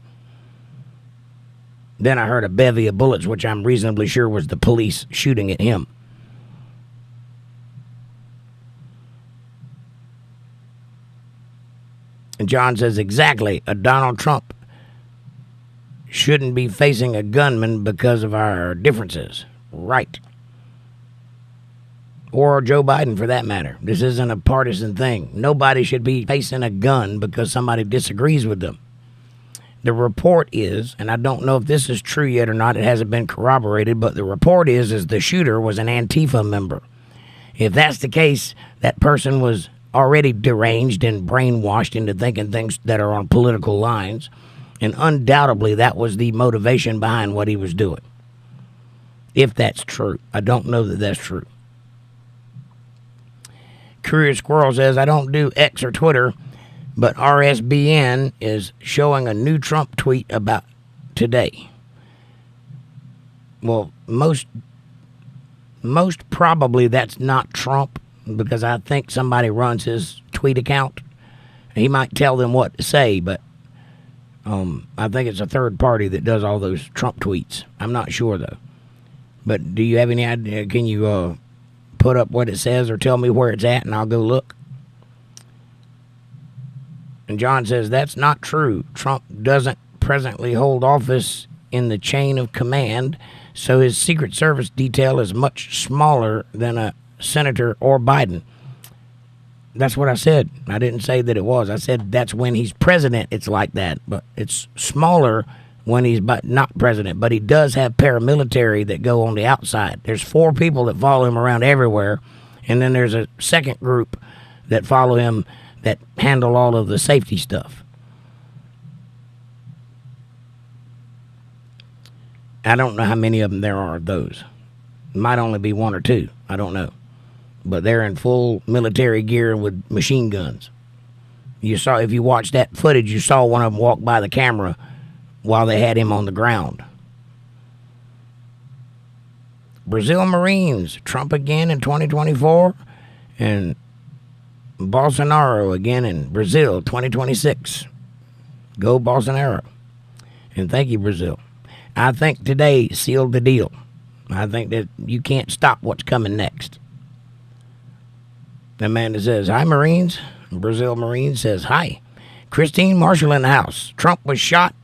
Then I heard a bevy of bullets, which I'm reasonably sure was the police shooting at him. And John says, exactly, a Donald Trump shouldn't be facing a gunman because of our differences. Right. Or Joe Biden, for that matter. This isn't a partisan thing. Nobody should be facing a gun because somebody disagrees with them. The report is, and I don't know if this is true yet or not, it hasn't been corroborated, but the report is the shooter was an Antifa member. If that's the case, that person was already deranged and brainwashed into thinking things that are on political lines, and undoubtedly that was the motivation behind what he was doing. If that's true. I don't know that that's true. Curious Squirrel says, I don't do X or Twitter, but RSBN is showing a new Trump tweet about today. Well, most probably that's not Trump, because I think somebody runs his tweet account. He might tell them what to say, but I think it's a third party that does all those Trump tweets. I'm not sure, though. But do you have any idea? Can you put up what it says or tell me where it's at, and I'll go look? And John says, that's not true. Trump doesn't presently hold office in the chain of command, so his Secret Service detail is much smaller than a senator or Biden. That's what I said. I didn't say that it was. I said that's when he's president, it's like that. But it's smaller when he's not president. But he does have paramilitary that go on the outside. There's 4 people that follow him around everywhere. And then there's a second group that follow him that handle all of the safety stuff. I don't know how many of them there are of those. It might only be 1 or 2. I don't know. But they're in full military gear with machine guns. You saw, if you watched that footage, you saw one of them walk by the camera while they had him on the ground. Brazil Marines, Trump again in 2024, and Bolsonaro again in Brazil 2026. Go Bolsonaro. And thank you, Brazil. I think today sealed the deal. I think that you can't stop what's coming next. Amanda says, hi, Marines. Brazil Marine says, hi. Christine Marshall in the house. Trump was shot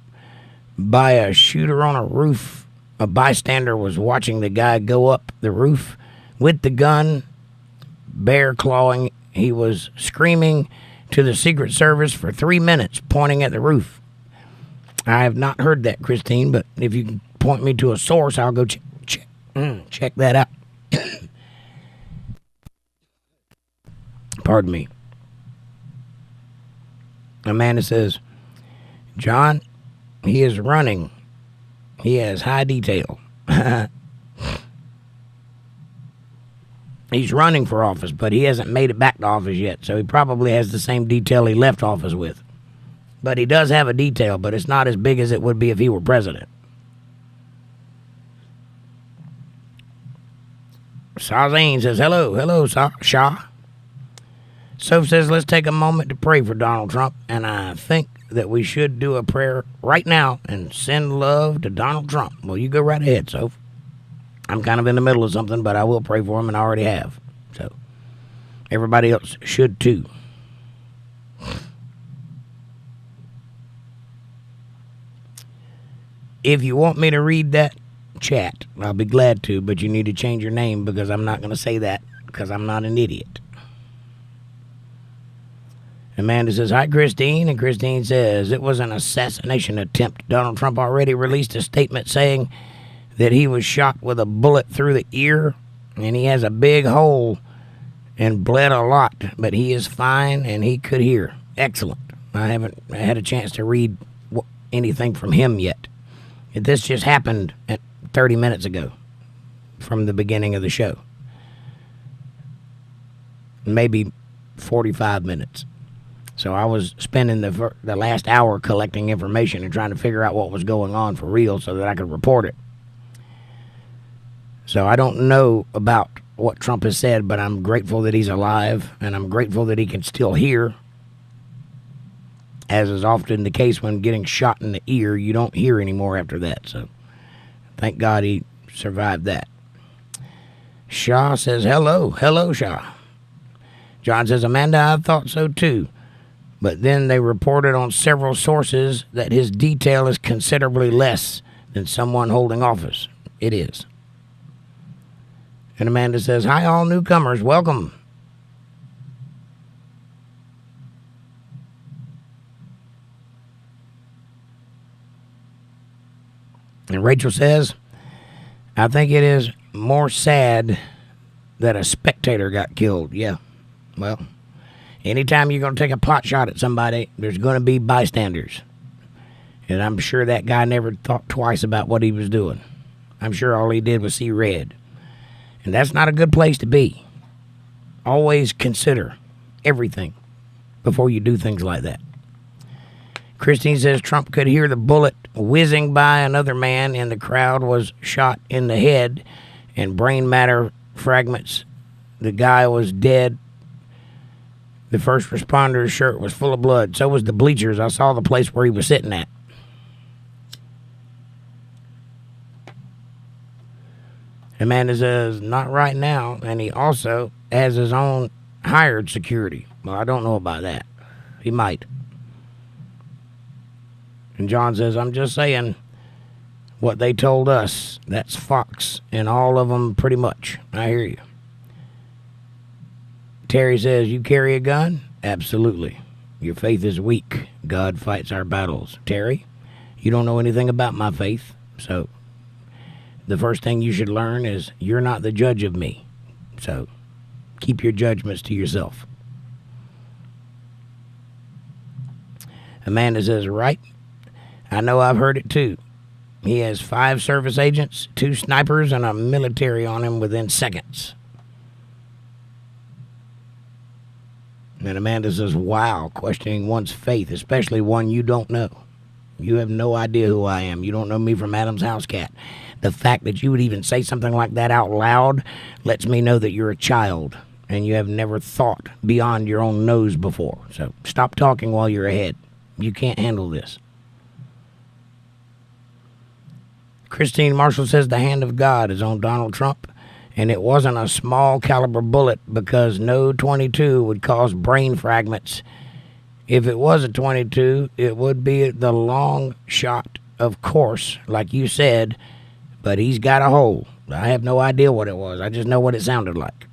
by a shooter on a roof. A bystander was watching the guy go up the roof with the gun, bear clawing. He was screaming to the Secret Service for 3 minutes, pointing at the roof. I have not heard that, Christine, but if you can point me to a source, I'll go check that out. Pardon me. Amanda says, John, he is running. He has high detail. He's running for office, but he hasn't made it back to office yet, so he probably has the same detail he left office with. But he does have a detail, but it's not as big as it would be if he were president. Sazine says, hello, Shah. Soph says, let's take a moment to pray for Donald Trump, and I think that we should do a prayer right now and send love to Donald Trump. Well, you go right ahead, Soph. I'm kind of in the middle of something, but I will pray for him, and I already have. So everybody else should too. If you want me to read that chat, I'll be glad to, but you need to change your name because I'm not going to say that because I'm not an idiot. Amanda says, hi, Christine. And Christine says, it was an assassination attempt. Donald Trump already released a statement saying that he was shot with a bullet through the ear and he has a big hole and bled a lot, but he is fine and he could hear. Excellent. I haven't had a chance to read anything from him yet. This just happened 30 minutes ago from the beginning of the show. Maybe 45 minutes. So I was spending the last hour collecting information and trying to figure out what was going on for real so that I could report it. So I don't know about what Trump has said, but I'm grateful that he's alive, and I'm grateful that he can still hear. As is often the case when getting shot in the ear, you don't hear anymore after that. So thank God he survived that. Shah says, hello, Shah. John says, Amanda, I thought so too. But then they reported on several sources that his detail is considerably less than someone holding office. It is. And Amanda says, hi, all newcomers. Welcome. And Rachel says, I think it is more sad that a spectator got killed. Yeah, well, anytime you're going to take a pot shot at somebody, there's going to be bystanders. And I'm sure that guy never thought twice about what he was doing. I'm sure all he did was see red. And that's not a good place to be. Always consider everything before you do things like that. Christine says Trump could hear the bullet whizzing by another man in the crowd, was shot in the head and brain matter fragments. The guy was dead. The first responder's shirt was full of blood. So was the bleachers. I saw the place where he was sitting at. Amanda says, not right now. And he also has his own hired security. Well, I don't know about that. He might. And John says, I'm just saying what they told us. That's Fox and all of them pretty much. I hear you. Terry says, you carry a gun? Absolutely. Your faith is weak. God fights our battles. Terry, you don't know anything about my faith, so the first thing you should learn is you're not the judge of me. So keep your judgments to yourself. Amanda says, right. I know, I've heard it too. He has 5 service agents, 2 snipers, and a military on him within seconds. And Amanda says, wow, questioning one's faith, especially one you don't know. You have no idea who I am. You don't know me from Adam's house cat. The fact that you would even say something like that out loud lets me know that you're a child and you have never thought beyond your own nose before. So stop talking while you're ahead. You can't handle this. Christine Marshall says the hand of God is on Donald Trump, and it wasn't a small caliber bullet because no .22 would cause brain fragments. If it was a .22, it would be the long shot, of course, like you said, but he's got a hole. I have no idea what it was. I just know what it sounded like.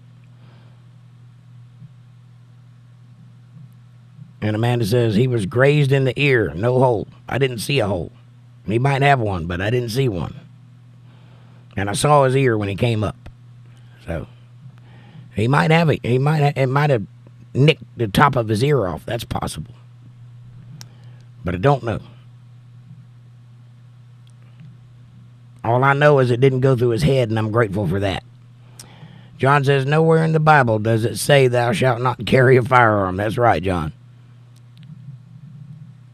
And Amanda says he was grazed in the ear, no hole. I didn't see a hole. He might have one, but I didn't see one. And I saw his ear when he came up. So he might have it. It might have nicked the top of his ear off. That's possible. But I don't know. All I know is it didn't go through his head, and I'm grateful for that. John says, nowhere in the Bible does it say thou shalt not carry a firearm. That's right, John.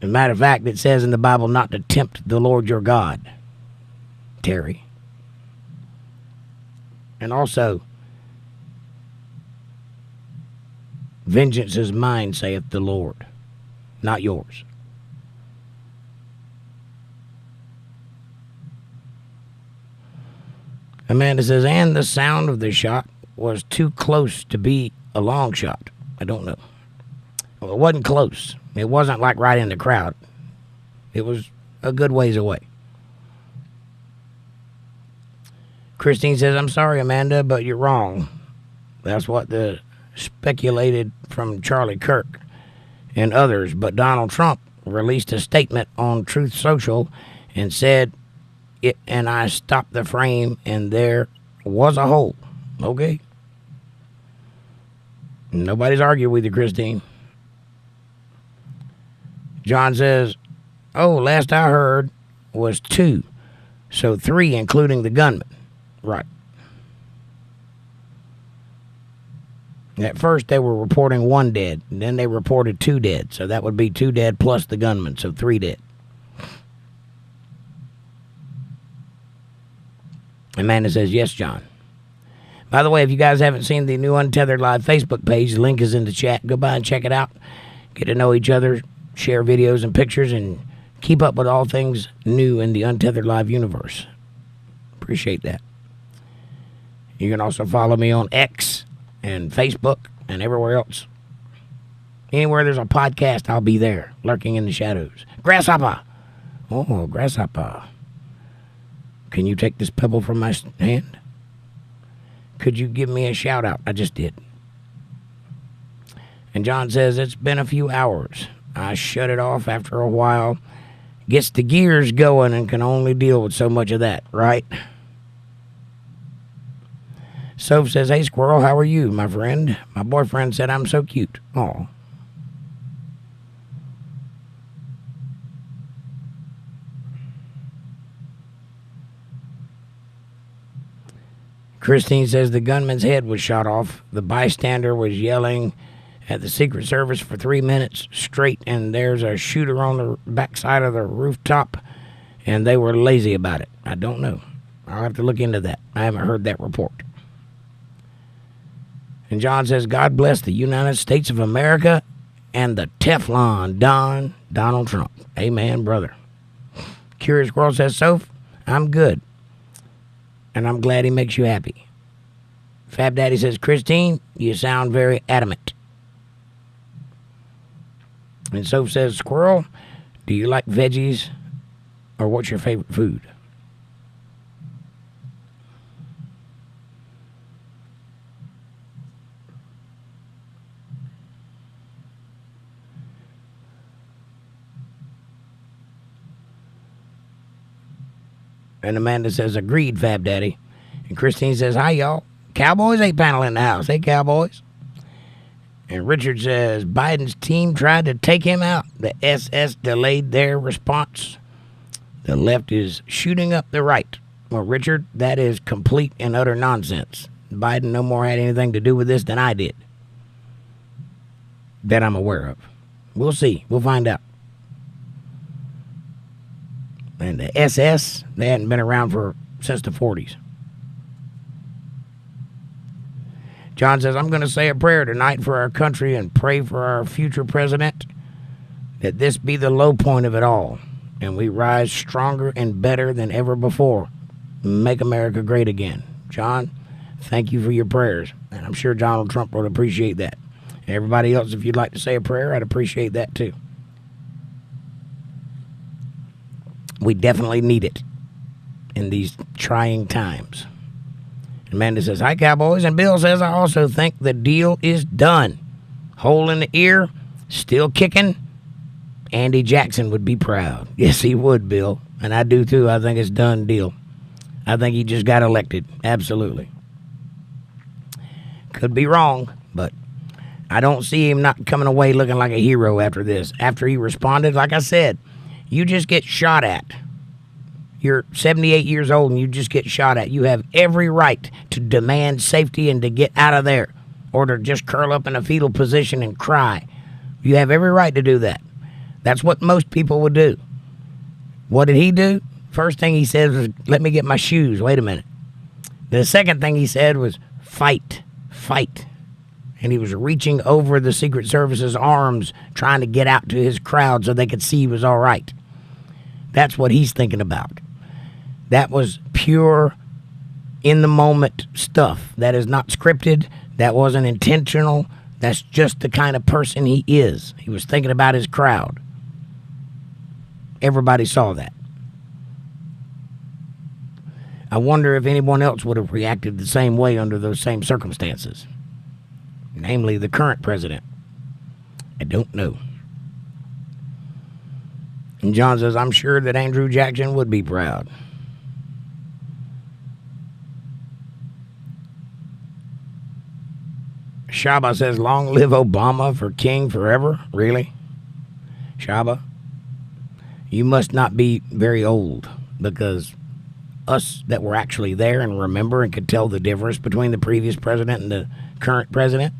As a matter of fact, it says in the Bible not to tempt the Lord your God, Terry. And also, vengeance is mine, saith the Lord, not yours. Amanda says, and the sound of the shot was too close to be a long shot. I don't know. Well, it wasn't close. It wasn't like right in the crowd. It was a good ways away. Christine says, I'm sorry, Amanda, but you're wrong. That's what the speculated from Charlie Kirk and others. But Donald Trump released a statement on Truth Social and said it, and I stopped the frame, and there was a hole. Okay. Nobody's arguing with you, Christine. John says, oh, last I heard was 2. So 3, including the gunman. Right. At first, they were reporting 1 dead. And then they reported 2 dead. So that would be 2 dead plus the gunman. So 3 dead. Amanda says, yes, John. By the way, if you guys haven't seen the new Untethered Live Facebook page, the link is in the chat. Go by and check it out. Get to know each other, share videos and pictures, and keep up with all things new in the Untethered Live universe. Appreciate that. You can also follow me on X and Facebook and everywhere else. Anywhere there's a podcast, I'll be there, lurking in the shadows. Grasshopper. Oh, Grasshopper. Can you take this pebble from my hand? Could you give me a shout out? I just did. And John says, it's been a few hours. I shut it off after a while. Gets the gears going and can only deal with so much of that, right? Soph says, hey, Squirrel, how are you, my friend? My boyfriend said I'm so cute. Aw. Christine says the gunman's head was shot off. The bystander was yelling at the Secret Service for 3 minutes straight, and there's a shooter on the backside of the rooftop, and they were lazy about it. I don't know. I'll have to look into that. I haven't heard that report. And John says, God bless the United States of America and the Teflon Don, Donald Trump. Amen, brother. Curious Squirrel says, Soph, I'm good. And I'm glad he makes you happy. Fab Daddy says, Christine, you sound very adamant. And Soph says, Squirrel, do you like veggies or what's your favorite food? And Amanda says, agreed, Fab Daddy. And Christine says, hi, y'all. Cowboys 8-panel in the house. Hey, Cowboys. And Richard says, Biden's team tried to take him out. The SS delayed their response. The left is shooting up the right. Well, Richard, that is complete and utter nonsense. Biden no more had anything to do with this than I did. That I'm aware of. We'll see. We'll find out. And the SS, they hadn't been around since the 40s. John says, I'm going to say a prayer tonight for our country and pray for our future president, that this be the low point of it all, and we rise stronger and better than ever before. Make America great again. John, thank you for your prayers, and I'm sure Donald Trump would appreciate that. And everybody else, if you'd like to say a prayer, I'd appreciate that too. We definitely need it in these trying times. Amanda says, hi, Cowboys. And Bill says, I also think the deal is done. Hole in the ear, still kicking. Andy Jackson would be proud. Yes, he would, Bill. And I do, too. I think it's done deal. I think he just got elected. Absolutely. Could be wrong, but I don't see him not coming away looking like a hero after this. After he responded, like I said, you just get shot at. You're 78 years old and you just get shot at. You have every right to demand safety and to get out of there, or to just curl up in a fetal position and cry. You have every right to do that. That's what most people would do. What did he do? First thing he said was, let me get my shoes. Wait a minute. The second thing he said was, fight. And he was reaching over the Secret Service's arms, trying to get out to his crowd so they could see he was all right. That's what he's thinking about. That was pure, in-the-moment stuff. That is not scripted. That wasn't intentional. That's just the kind of person he is. He was thinking about his crowd. Everybody saw that. I wonder if anyone else would have reacted the same way under those same circumstances. Namely, the current president. I don't know. And John says, I'm sure that Andrew Jackson would be proud. Shaba says, long live Obama for king forever. Really? Shaba? You must not be very old, because us that were actually there and remember and could tell the difference between the previous president and the current president,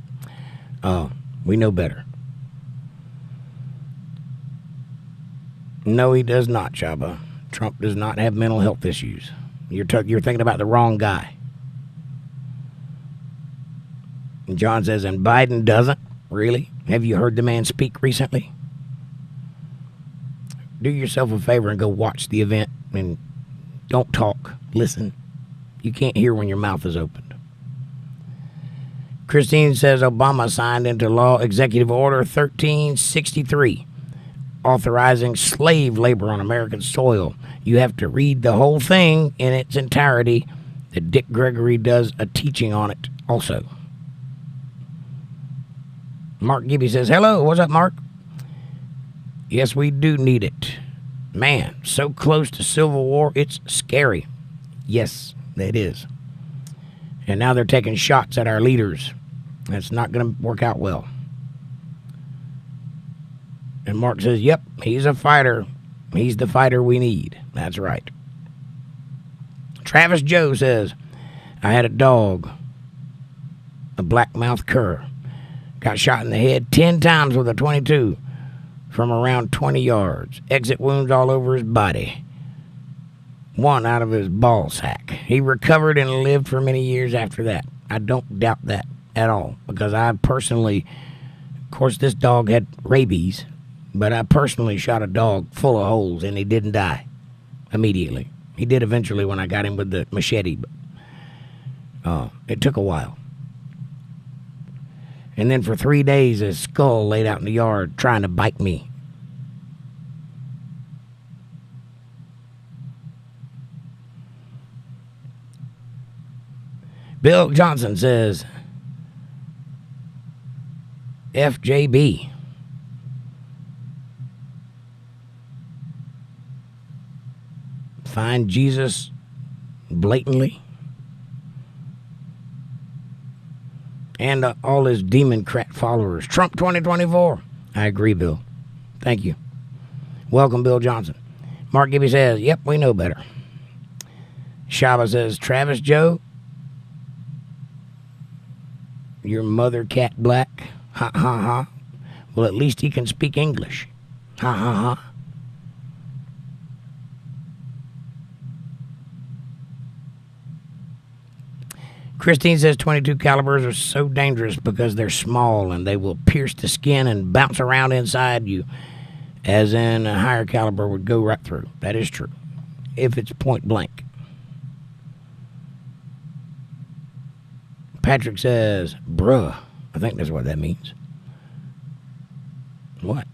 we know better. No, he does not, Shaba. Trump does not have mental health issues. You're thinking about the wrong guy. And John says, and Biden doesn't? Really? Have you heard the man speak recently? Do yourself a favor and go watch the event and don't talk. Listen. You can't hear when your mouth is opened. Christine says Obama signed into law Executive Order 1363, authorizing slave labor on American soil. You have to read the whole thing in its entirety. That Dick Gregory does a teaching on it also. Mark Gibby says, hello, what's up, Mark? Yes, we do need it. Man, so close to civil war, it's scary. Yes, it is. And now they're taking shots at our leaders. That's not going to work out well. And Mark says, yep, he's a fighter. He's the fighter we need. That's right. Travis Joe says, I had a dog, a black-mouthed cur. Got shot in the head 10 times with a .22 from around 20 yards. Exit wounds all over his body. One out of his ball sack. He recovered and lived for many years after that. I don't doubt that at all, because I personally, of course, this dog had rabies, but I personally shot a dog full of holes and he didn't die immediately. He did eventually when I got him with the machete, but it took a while. And then for 3 days, his skull laid out in the yard trying to bite me. Bill Johnson says, FJB. Find Jesus blatantly. And all his Democrat followers. Trump 2024. I agree, Bill. Thank you. Welcome, Bill Johnson. Mark Gibby says, yep, we know better. Shaba says, Travis Joe, your mother cat black. Ha ha ha. Well, at least he can speak English. Ha ha ha. Christine says 22 calibers are so dangerous because they're small and they will pierce the skin and bounce around inside you, as in a higher caliber would go right through. That is true, if it's point blank. Patrick says, bruh. I think that's what that means. What?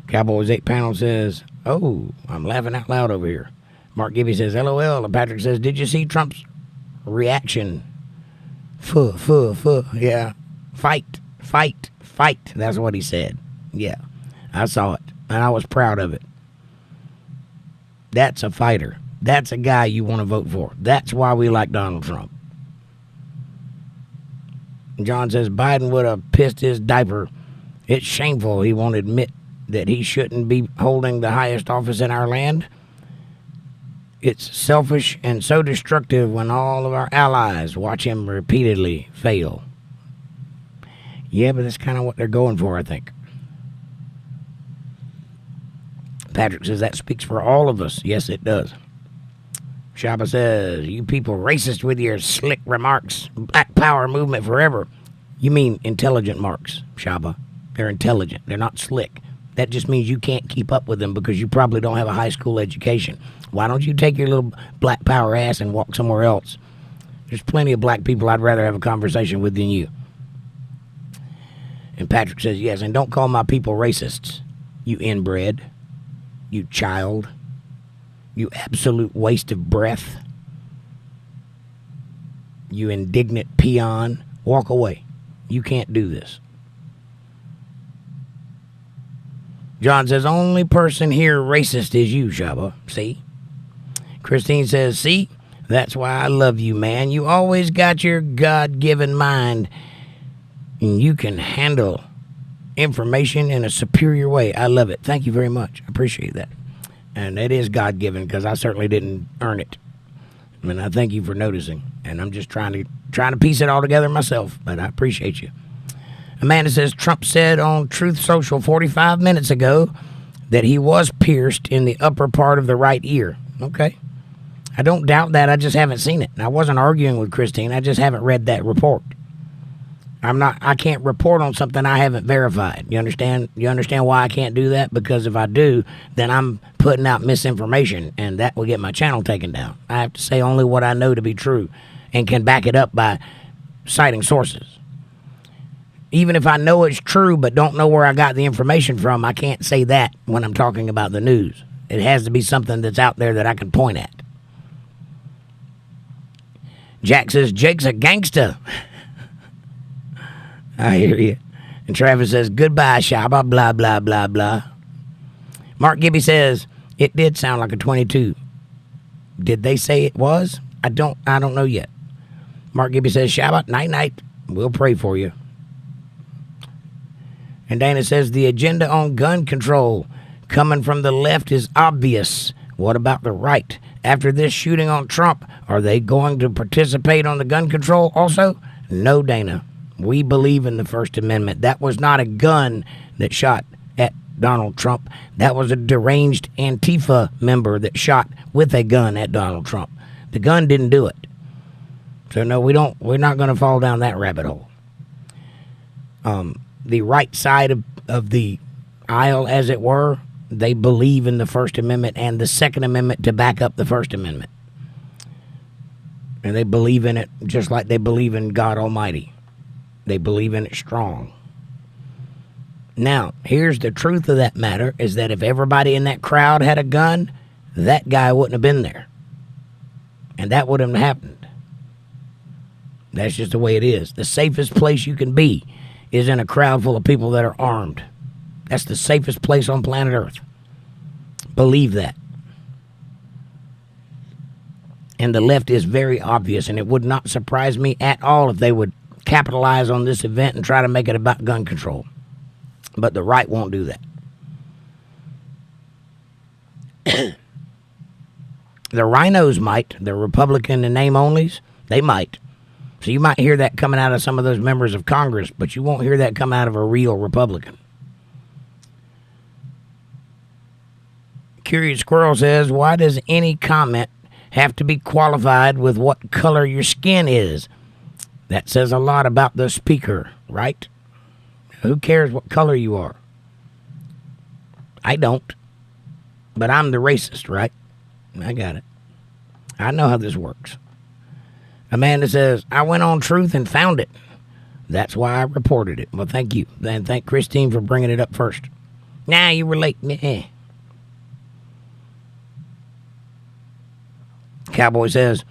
Cowboys 8 Panel says, oh, I'm laughing out loud over here. Mark Gibby says, LOL. And Patrick says, did you see Trump's reaction? Yeah. Fight. That's what he said. Yeah. I saw it. And I was proud of it. That's a fighter. That's a guy you want to vote for. That's why we like Donald Trump. John says, Biden would have pissed his diaper. It's shameful he won't admit that he shouldn't be holding the highest office in our land. It's selfish and so destructive when all of our allies watch him repeatedly fail. Yeah, but that's kind of what they're going for, I think. Patrick says that speaks for all of us. Yes, it does. Shaba says, you people racist with your slick remarks. Black power movement forever. You mean intelligent marks, Shaba. They're intelligent. They're not slick. That just means you can't keep up with them because you probably don't have a high school education. Why don't you take your little black power ass and walk somewhere else? There's plenty of black people I'd rather have a conversation with than you. And Patrick says, yes, and don't call my people racists. You inbred. You child. You absolute waste of breath. You indignant peon. Walk away. You can't do this. John says, only person here racist is you, Shaba. See? Christine says, see? That's why I love you, man. You always got your God-given mind. And you can handle information in a superior way. I love it. Thank you very much. I appreciate that. And it is God-given because I certainly didn't earn it. I mean, I thank you for noticing. And I'm just trying to piece it all together myself. But I appreciate you. Amanda says, Trump said on Truth Social 45 minutes ago that he was pierced in the upper part of the right ear. Okay. I don't doubt that. I just haven't seen it. And I wasn't arguing with Christine. I just haven't read that report. I can't report on something I haven't verified. You understand? You understand why I can't do that? Because if I do, then I'm putting out misinformation, and that will get my channel taken down. I have to say only what I know to be true and can back it up by citing sources. Even if I know it's true but don't know where I got the information from, I can't say that when I'm talking about the news. It has to be something that's out there that I can point at. Jack says, Jake's a gangster. I hear you. And Travis says, goodbye, Shaba, blah, blah, blah, blah. Mark Gibby says, it did sound like a 22. Did they say it was? I don't know yet. Mark Gibby says, Shaba, night-night. We'll pray for you. And Dana says, the agenda on gun control coming from the left is obvious. What about the right? After this shooting on Trump, are they going to participate on the gun control also? No, Dana. We believe in the First Amendment. That was not a gun that shot at Donald Trump. That was a deranged Antifa member that shot with a gun at Donald Trump. The gun didn't do it. So no, we're not going to fall down that rabbit hole. The right side of the aisle, as it were, they believe in the First Amendment and the Second Amendment to back up the First Amendment. And they believe in it just like they believe in God Almighty. They believe in it strong. Now, here's the truth of that matter, is that if everybody in that crowd had a gun, that guy wouldn't have been there. And that wouldn't have happened. That's just the way it is. The safest place you can be is in a crowd full of people that are armed. That's the safest place on planet Earth. Believe that. and the left is very obvious, and it would not surprise me at all if they would capitalize on this event and try to make it about gun control. But the right won't do that. The rhinos might. The Republican and name onlys, they might. So you might hear that coming out of some of those members of Congress, but you won't hear that come out of a real Republican. Curious Squirrel says, why does any comment have to be qualified with what color your skin is? That says a lot about the speaker, right? Who cares what color you are? I don't. But I'm the racist, right? I got it. I know how this works. Amanda says, I went on Truth and found it. That's why I reported it. Well, thank you. And thank Christine for bringing it up first. Nah, you were late. Cowboy says,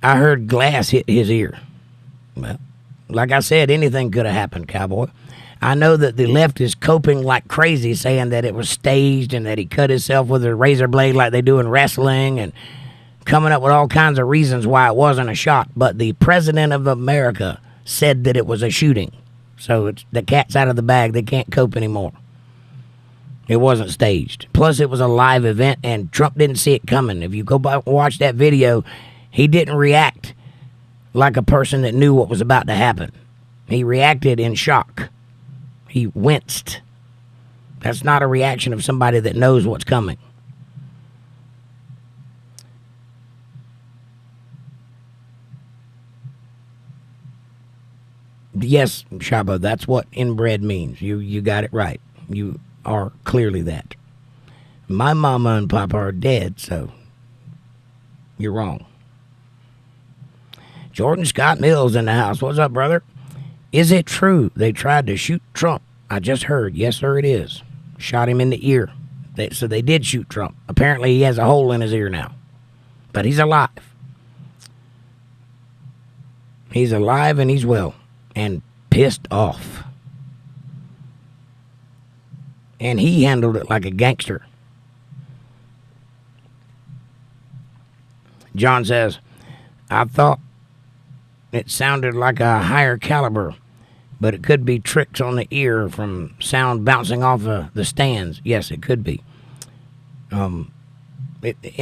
I heard glass hit his ear. Well, like I said, anything could have happened, Cowboy. I know that the left is coping like crazy, saying that it was staged and that he cut himself with a razor blade like they do in wrestling, and coming up with all kinds of reasons why it wasn't a shot. But the president of America said that it was a shooting. So it's, the cat's out of the bag. They can't cope anymore. It wasn't staged. Plus, it was a live event, and Trump didn't see it coming. If you go back and watch that video, he didn't react like a person that knew what was about to happen. He reacted in shock. He winced. That's not a reaction of somebody that knows what's coming. Yes, Shabo, that's what inbred means. You got it right. You are clearly that. My mama and papa are dead, so you're wrong. Jordan Scott Mills in the house. What's up, brother? Is it true they tried to shoot Trump? I just heard. Yes, sir, it is. Shot him in the ear. So they did shoot Trump. Apparently, he has a hole in his ear now. But he's alive. He's alive and he's well. And pissed off. And he handled it like a gangster. John says, I thought it sounded like a higher caliber, but it could be tricks on the ear from sound bouncing off of the stands. Yes, it could be. In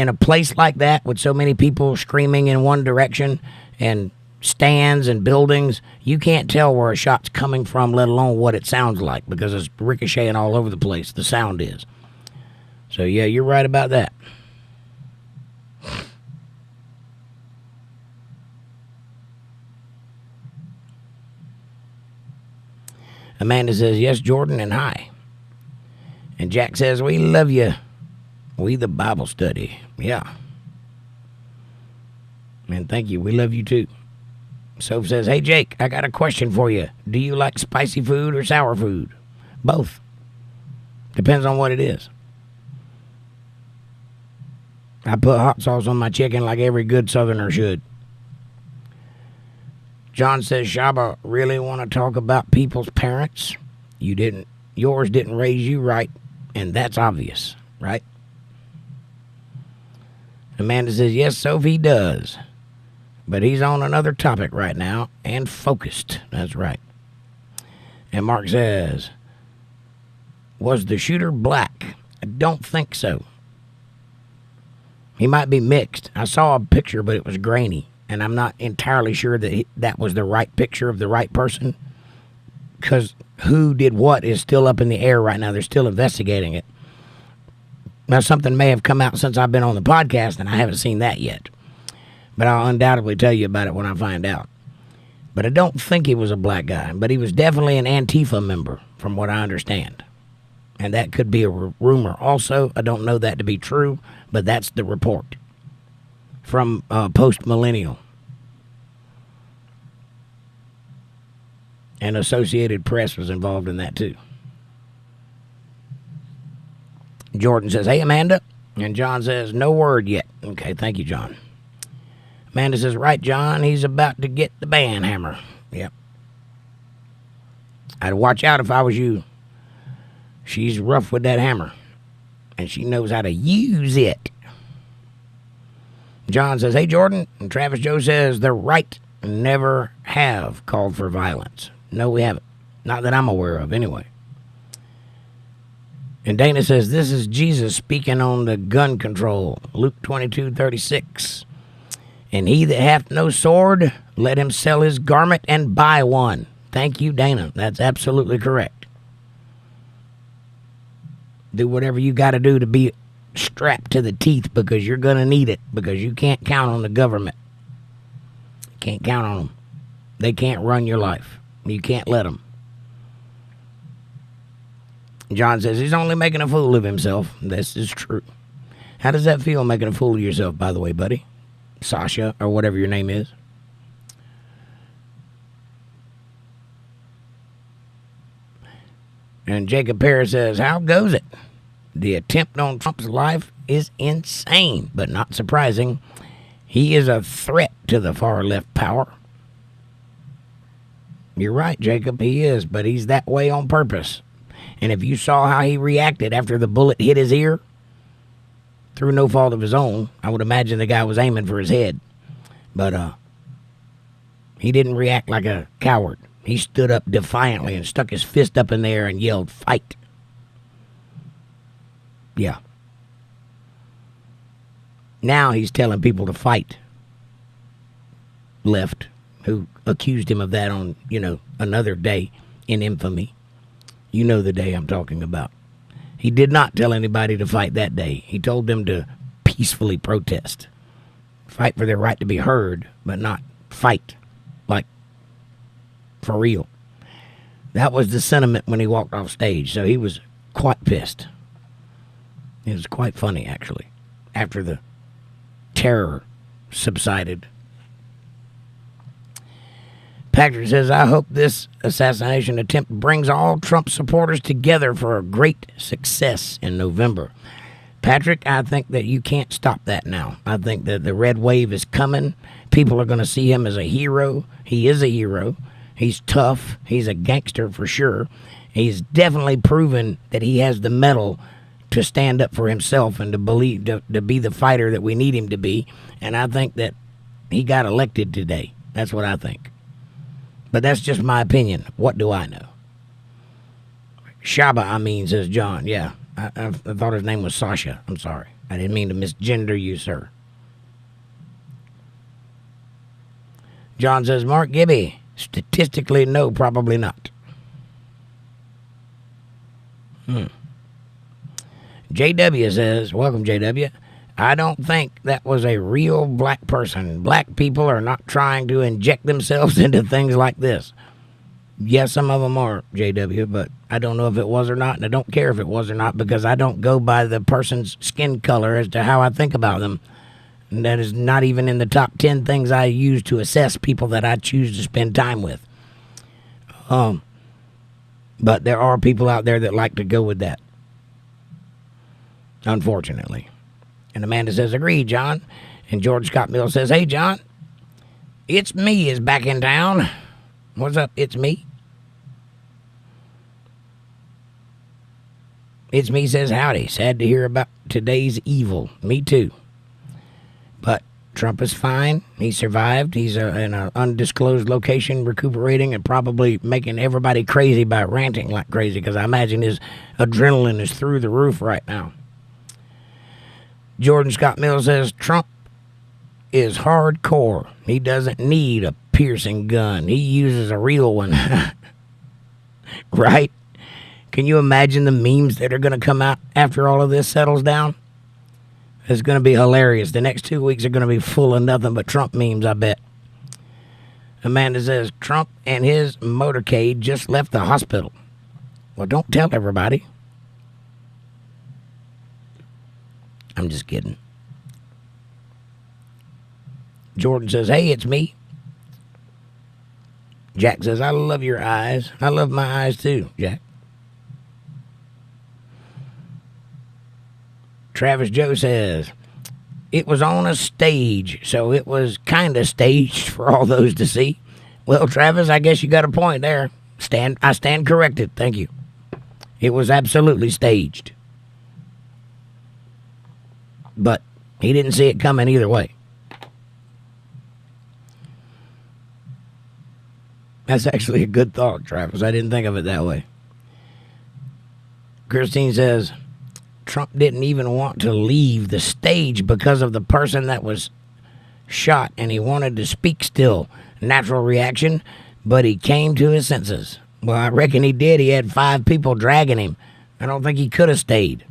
a place like that with so many people screaming in one direction and stands and buildings, you can't tell where a shot's coming from, let alone what it sounds like, because it's ricocheting all over the place. The sound is. So, yeah, you're right about that. Amanda says, yes, Jordan, and hi. And Jack says, we love you. We the Bible study. Yeah. Man, thank you. We love you too. Soph says, hey, Jake, I got a question for you. Do you like spicy food or sour food? Both. Depends on what it is. I put hot sauce on my chicken like every good Southerner should. John says, Shaba, really want to talk about people's parents? Yours didn't raise you right, and that's obvious, right? Amanda says, yes, Sophie does. But he's on another topic right now and focused. That's right. And Mark says, was the shooter black? I don't think so. He might be mixed. I saw a picture, but it was grainy. And I'm not entirely sure that that was the right picture of the right person. Because who did what is still up in the air right now. They're still investigating it. Now, something may have come out since I've been on the podcast, and I haven't seen that yet. But I'll undoubtedly tell you about it when I find out. But I don't think he was a black guy. But he was definitely an Antifa member, from what I understand. And that could be a rumor also. I don't know that to be true, but that's the report from Post Millennial. And Associated Press was involved in that too. Jordan says, hey, Amanda. And John says, no word yet. Okay, thank you, John. Amanda says, right, John, he's about to get the band hammer. Yep. I'd watch out if I was you. She's rough with that hammer. And she knows how to use it. John says, hey, Jordan. And Travis Joe says, the right never have called for violence. No, we haven't. Not that I'm aware of, anyway. And Dana says, this is Jesus speaking on the gun control. Luke 22:36. And he that hath no sword, let him sell his garment and buy one. Thank you, Dana. That's absolutely correct. Do whatever you got to do to be strapped to the teeth, because you're going to need it, because you can't count on the government. You can't count on them. They can't run your life. You can't let them. John says he's only making a fool of himself. This is true. How does that feel, making a fool of yourself, by the way, buddy? Sasha, or whatever your name is. And Jacob Perry says, how goes it? The attempt on Trump's life is insane, but not surprising. He is a threat to the far left power. You're right, Jacob, he is, but he's that way on purpose. And if you saw how he reacted after the bullet hit his ear, through no fault of his own, I would imagine the guy was aiming for his head. But he didn't react like a coward. He stood up defiantly and stuck his fist up in the air and yelled, fight. Yeah. Now he's telling people to fight. Left, who accused him of that on, another day in infamy. You know the day I'm talking about. He did not tell anybody to fight that day. He told them to peacefully protest. Fight for their right to be heard, but not fight. Like, for real. That was the sentiment when he walked off stage, so he was quite pissed. It was quite funny, actually, after the terror subsided. Patrick says, I hope this assassination attempt brings all Trump supporters together for a great success in November. Patrick, I think that you can't stop that now. I think that the red wave is coming. People are going to see him as a hero. He is a hero. He's tough. He's a gangster for sure. He's definitely proven that he has the mettle to stand up for himself and to believe, to be the fighter that we need him to be. And I think that he got elected today. That's what I think. But that's just my opinion. What do I know? Shaba, says John. Yeah, I thought his name was Sasha. I'm sorry. I didn't mean to misgender you, sir. John says, Mark Gibby, statistically, no, probably not. JW says, welcome, JW. I don't think that was a real black person. Black people are not trying to inject themselves into things like this. Yes, some of them are, JW, but I don't know if it was or not, and I don't care if it was or not, because I don't go by the person's skin color as to how I think about them. And that is not even in the top 10 things I use to assess people that I choose to spend time with. But there are people out there that like to go with that. Unfortunately. And Amanda says, agree, John. And George Scott Mills says, hey, John, It's Me is back in town. What's up, It's Me? It's Me says, howdy. Sad to hear about today's evil. Me too. But Trump is fine. He survived. He's in an undisclosed location recuperating and probably making everybody crazy by ranting like crazy, because I imagine his adrenaline is through the roof right now. Jordan Scott Mills says, Trump is hardcore. He doesn't need a piercing gun. He uses a real one. Right? Can you imagine the memes that are going to come out after all of this settles down? It's going to be hilarious. The next 2 weeks are going to be full of nothing but Trump memes, I bet. Amanda says, Trump and his motorcade just left the hospital. Well, don't tell everybody. I'm just kidding. Jordan says, hey, it's me. Jack says, I love your eyes. I love my eyes too, Jack. Travis Joe says, it was on a stage, so it was kind of staged for all those to see. Well, Travis, I guess you got a point there. I stand corrected. Thank you. It was absolutely staged. But he didn't see it coming either way. That's actually a good thought, Travis. I didn't think of it that way. Christine says, Trump didn't even want to leave the stage because of the person that was shot, and he wanted to speak still. Natural reaction, but he came to his senses. Well, I reckon he did. He had 5 people dragging him. I don't think he could have stayed.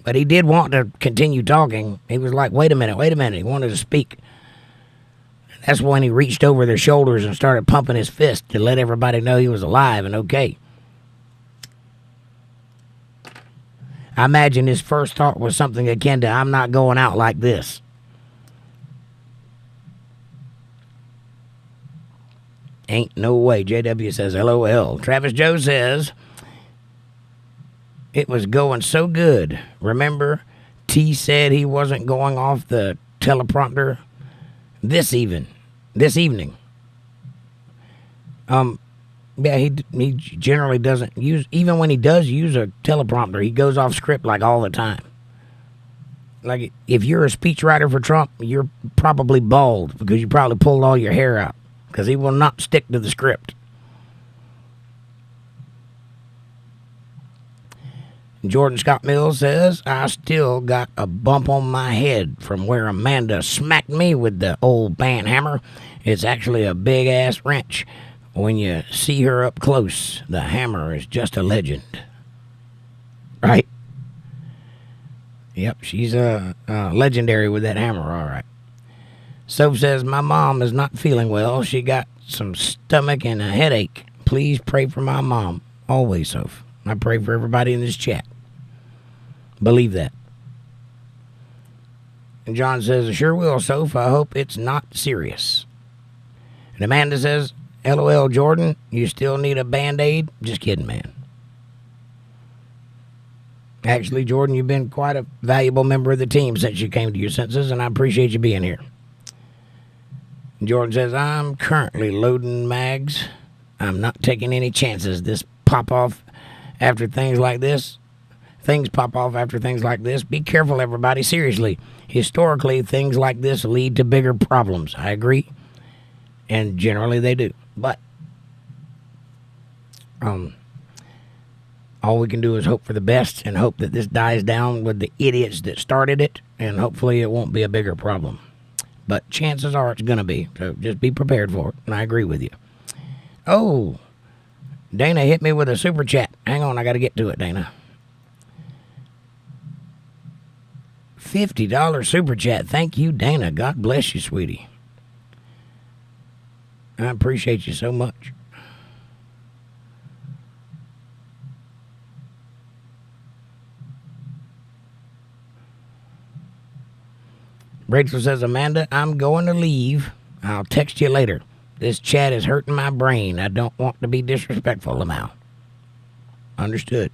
But he did want to continue talking. He was like, wait a minute. He wanted to speak. That's when he reached over their shoulders and started pumping his fist to let everybody know he was alive and okay. I imagine his first thought was something akin to, I'm not going out like this. Ain't no way. JW says, LOL. Travis Joe says, it was going so good. Remember, T said he wasn't going off the teleprompter this evening. Yeah, he generally doesn't use, even when he does use a teleprompter, he goes off script like all the time. Like, if you're a speechwriter for Trump, you're probably bald because you probably pulled all your hair out because he will not stick to the script. Jordan Scott Mills says, I still got a bump on my head from where Amanda smacked me with the old band hammer. It's actually a big-ass wrench. When you see her up close, the hammer is just a legend. Right? Yep, she's legendary with that hammer, all right. Soph says, my mom is not feeling well. She got some stomach and a headache. Please pray for my mom. Always, Soph. I pray for everybody in this chat. Believe that. And John says, I sure will, Soph. I hope it's not serious. And Amanda says, LOL, Jordan, you still need a Band-Aid? Just kidding, man. Actually, Jordan, you've been quite a valuable member of the team since you came to your senses, and I appreciate you being here. And Jordan says, I'm currently loading mags. I'm not taking any chances. Things pop off after things like this. Be careful, everybody. Seriously. Historically, things like this lead to bigger problems. I agree. And generally they do. But all we can do is hope for the best and hope that this dies down with the idiots that started it, and hopefully it won't be a bigger problem. But chances are it's going to be. So just be prepared for it. And I agree with you. Oh, Dana hit me with a super chat. Hang on, I got to get to it, Dana. $50 super chat. Thank you, Dana. God bless you, sweetie. I appreciate you so much. Rachel says, Amanda, I'm going to leave. I'll text you later. This chat is hurting my brain. I don't want to be disrespectful, Lamau. Understood.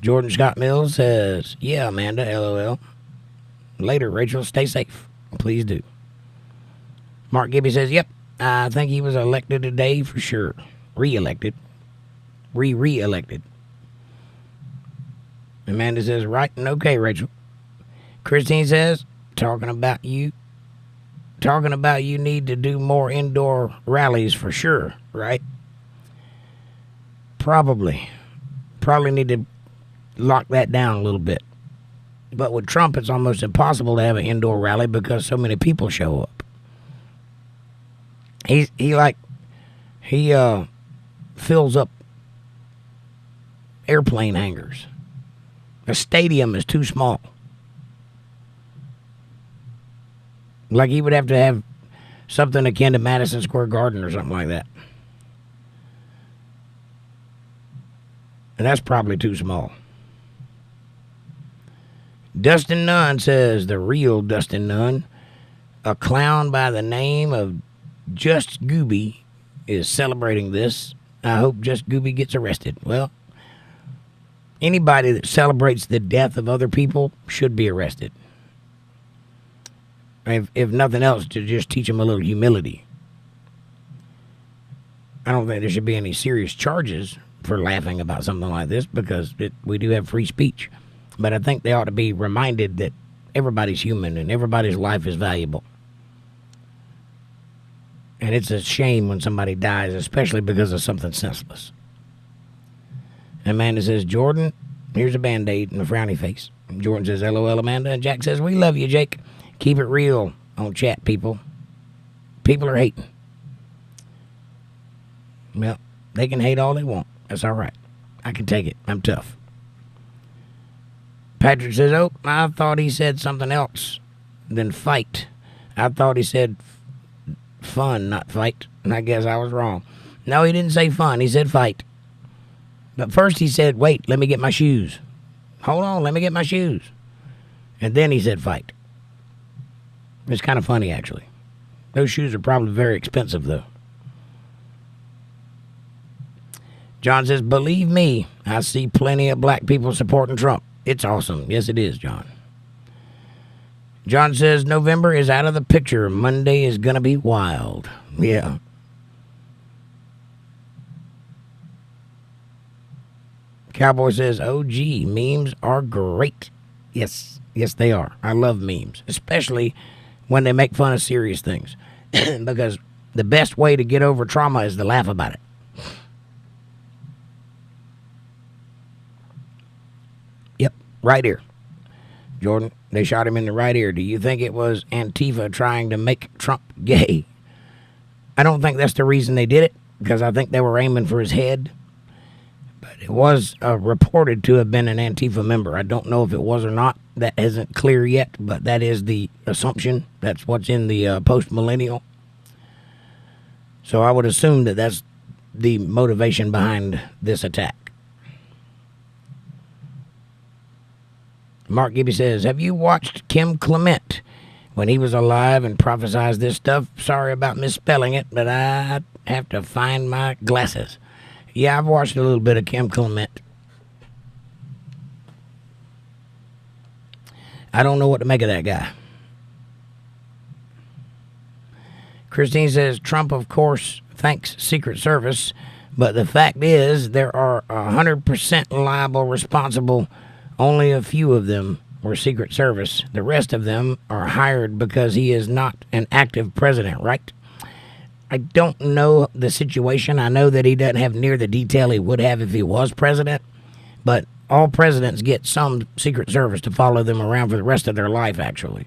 Jordan Scott Mills says, yeah, Amanda, LOL. Later, Rachel. Stay safe. Please do. Mark Gibby says, yep, I think he was elected today for sure. Re-elected. Re-elected. Amanda says, right and okay, Rachel. Christine says, talking about you need to do more indoor rallies for sure, right? Probably need to lock that down a little bit. But with Trump, it's almost impossible to have an indoor rally because so many people show up. He fills up airplane hangars. A stadium is too small. Like he would have to have something akin to Madison Square Garden or something like that. And that's probably too small. Dustin Nunn says, the real Dustin Nunn, a clown by the name of Just Gooby is celebrating this. I hope Just Gooby gets arrested. Well, anybody that celebrates the death of other people should be arrested. If nothing else, to just teach them a little humility. I don't think there should be any serious charges for laughing about something like this because we do have free speech. But I think they ought to be reminded that everybody's human and everybody's life is valuable. And it's a shame when somebody dies, especially because of something senseless. Amanda says, Jordan, here's a Band-Aid and a frowny face. And Jordan says, LOL, Amanda. And Jack says, we love you, Jake. Keep it real on chat, people. People are hating. Well, they can hate all they want. That's all right. I can take it. I'm tough. Patrick says, oh, I thought he said something else than fight. I thought he said fun, not fight. And I guess I was wrong. No, he didn't say fun. He said fight. But first he said, wait, let me get my shoes. Hold on, let me get my shoes. And then he said fight. It's kind of funny, actually. Those shoes are probably very expensive, though. John says, believe me, I see plenty of black people supporting Trump. It's awesome. Yes, it is, John. John says, November is out of the picture. Monday is going to be wild. Yeah. Cowboy says, oh, gee, memes are great. Yes, they are. I love memes, especially when they make fun of serious things. Because the best way to get over trauma is to laugh about it. Yep, right ear. Jordan, they shot him in the right ear. Do you think it was Antifa trying to make Trump gay? I don't think that's the reason they did it, because I think they were aiming for his head. But it was reported to have been an Antifa member. I don't know if it was or not. That isn't clear yet, but that is the assumption. That's what's in the post-millennial. So I would assume that that's the motivation behind this attack. Mark Gibby says, have you watched Kim Clement when he was alive and prophesied this stuff? Sorry about misspelling it, but I have to find my glasses. Yeah, I've watched a little bit of Kim Clement. I don't know what to make of that guy. Christine says, Trump, of course, thanks Secret Service, but the fact is there are 100% liable, responsible. Only a few of them were Secret Service. The rest of them are hired because he is not an active president, right? I don't know the situation. I know that he doesn't have near the detail he would have if he was president, but all presidents get some Secret Service to follow them around for the rest of their life, actually.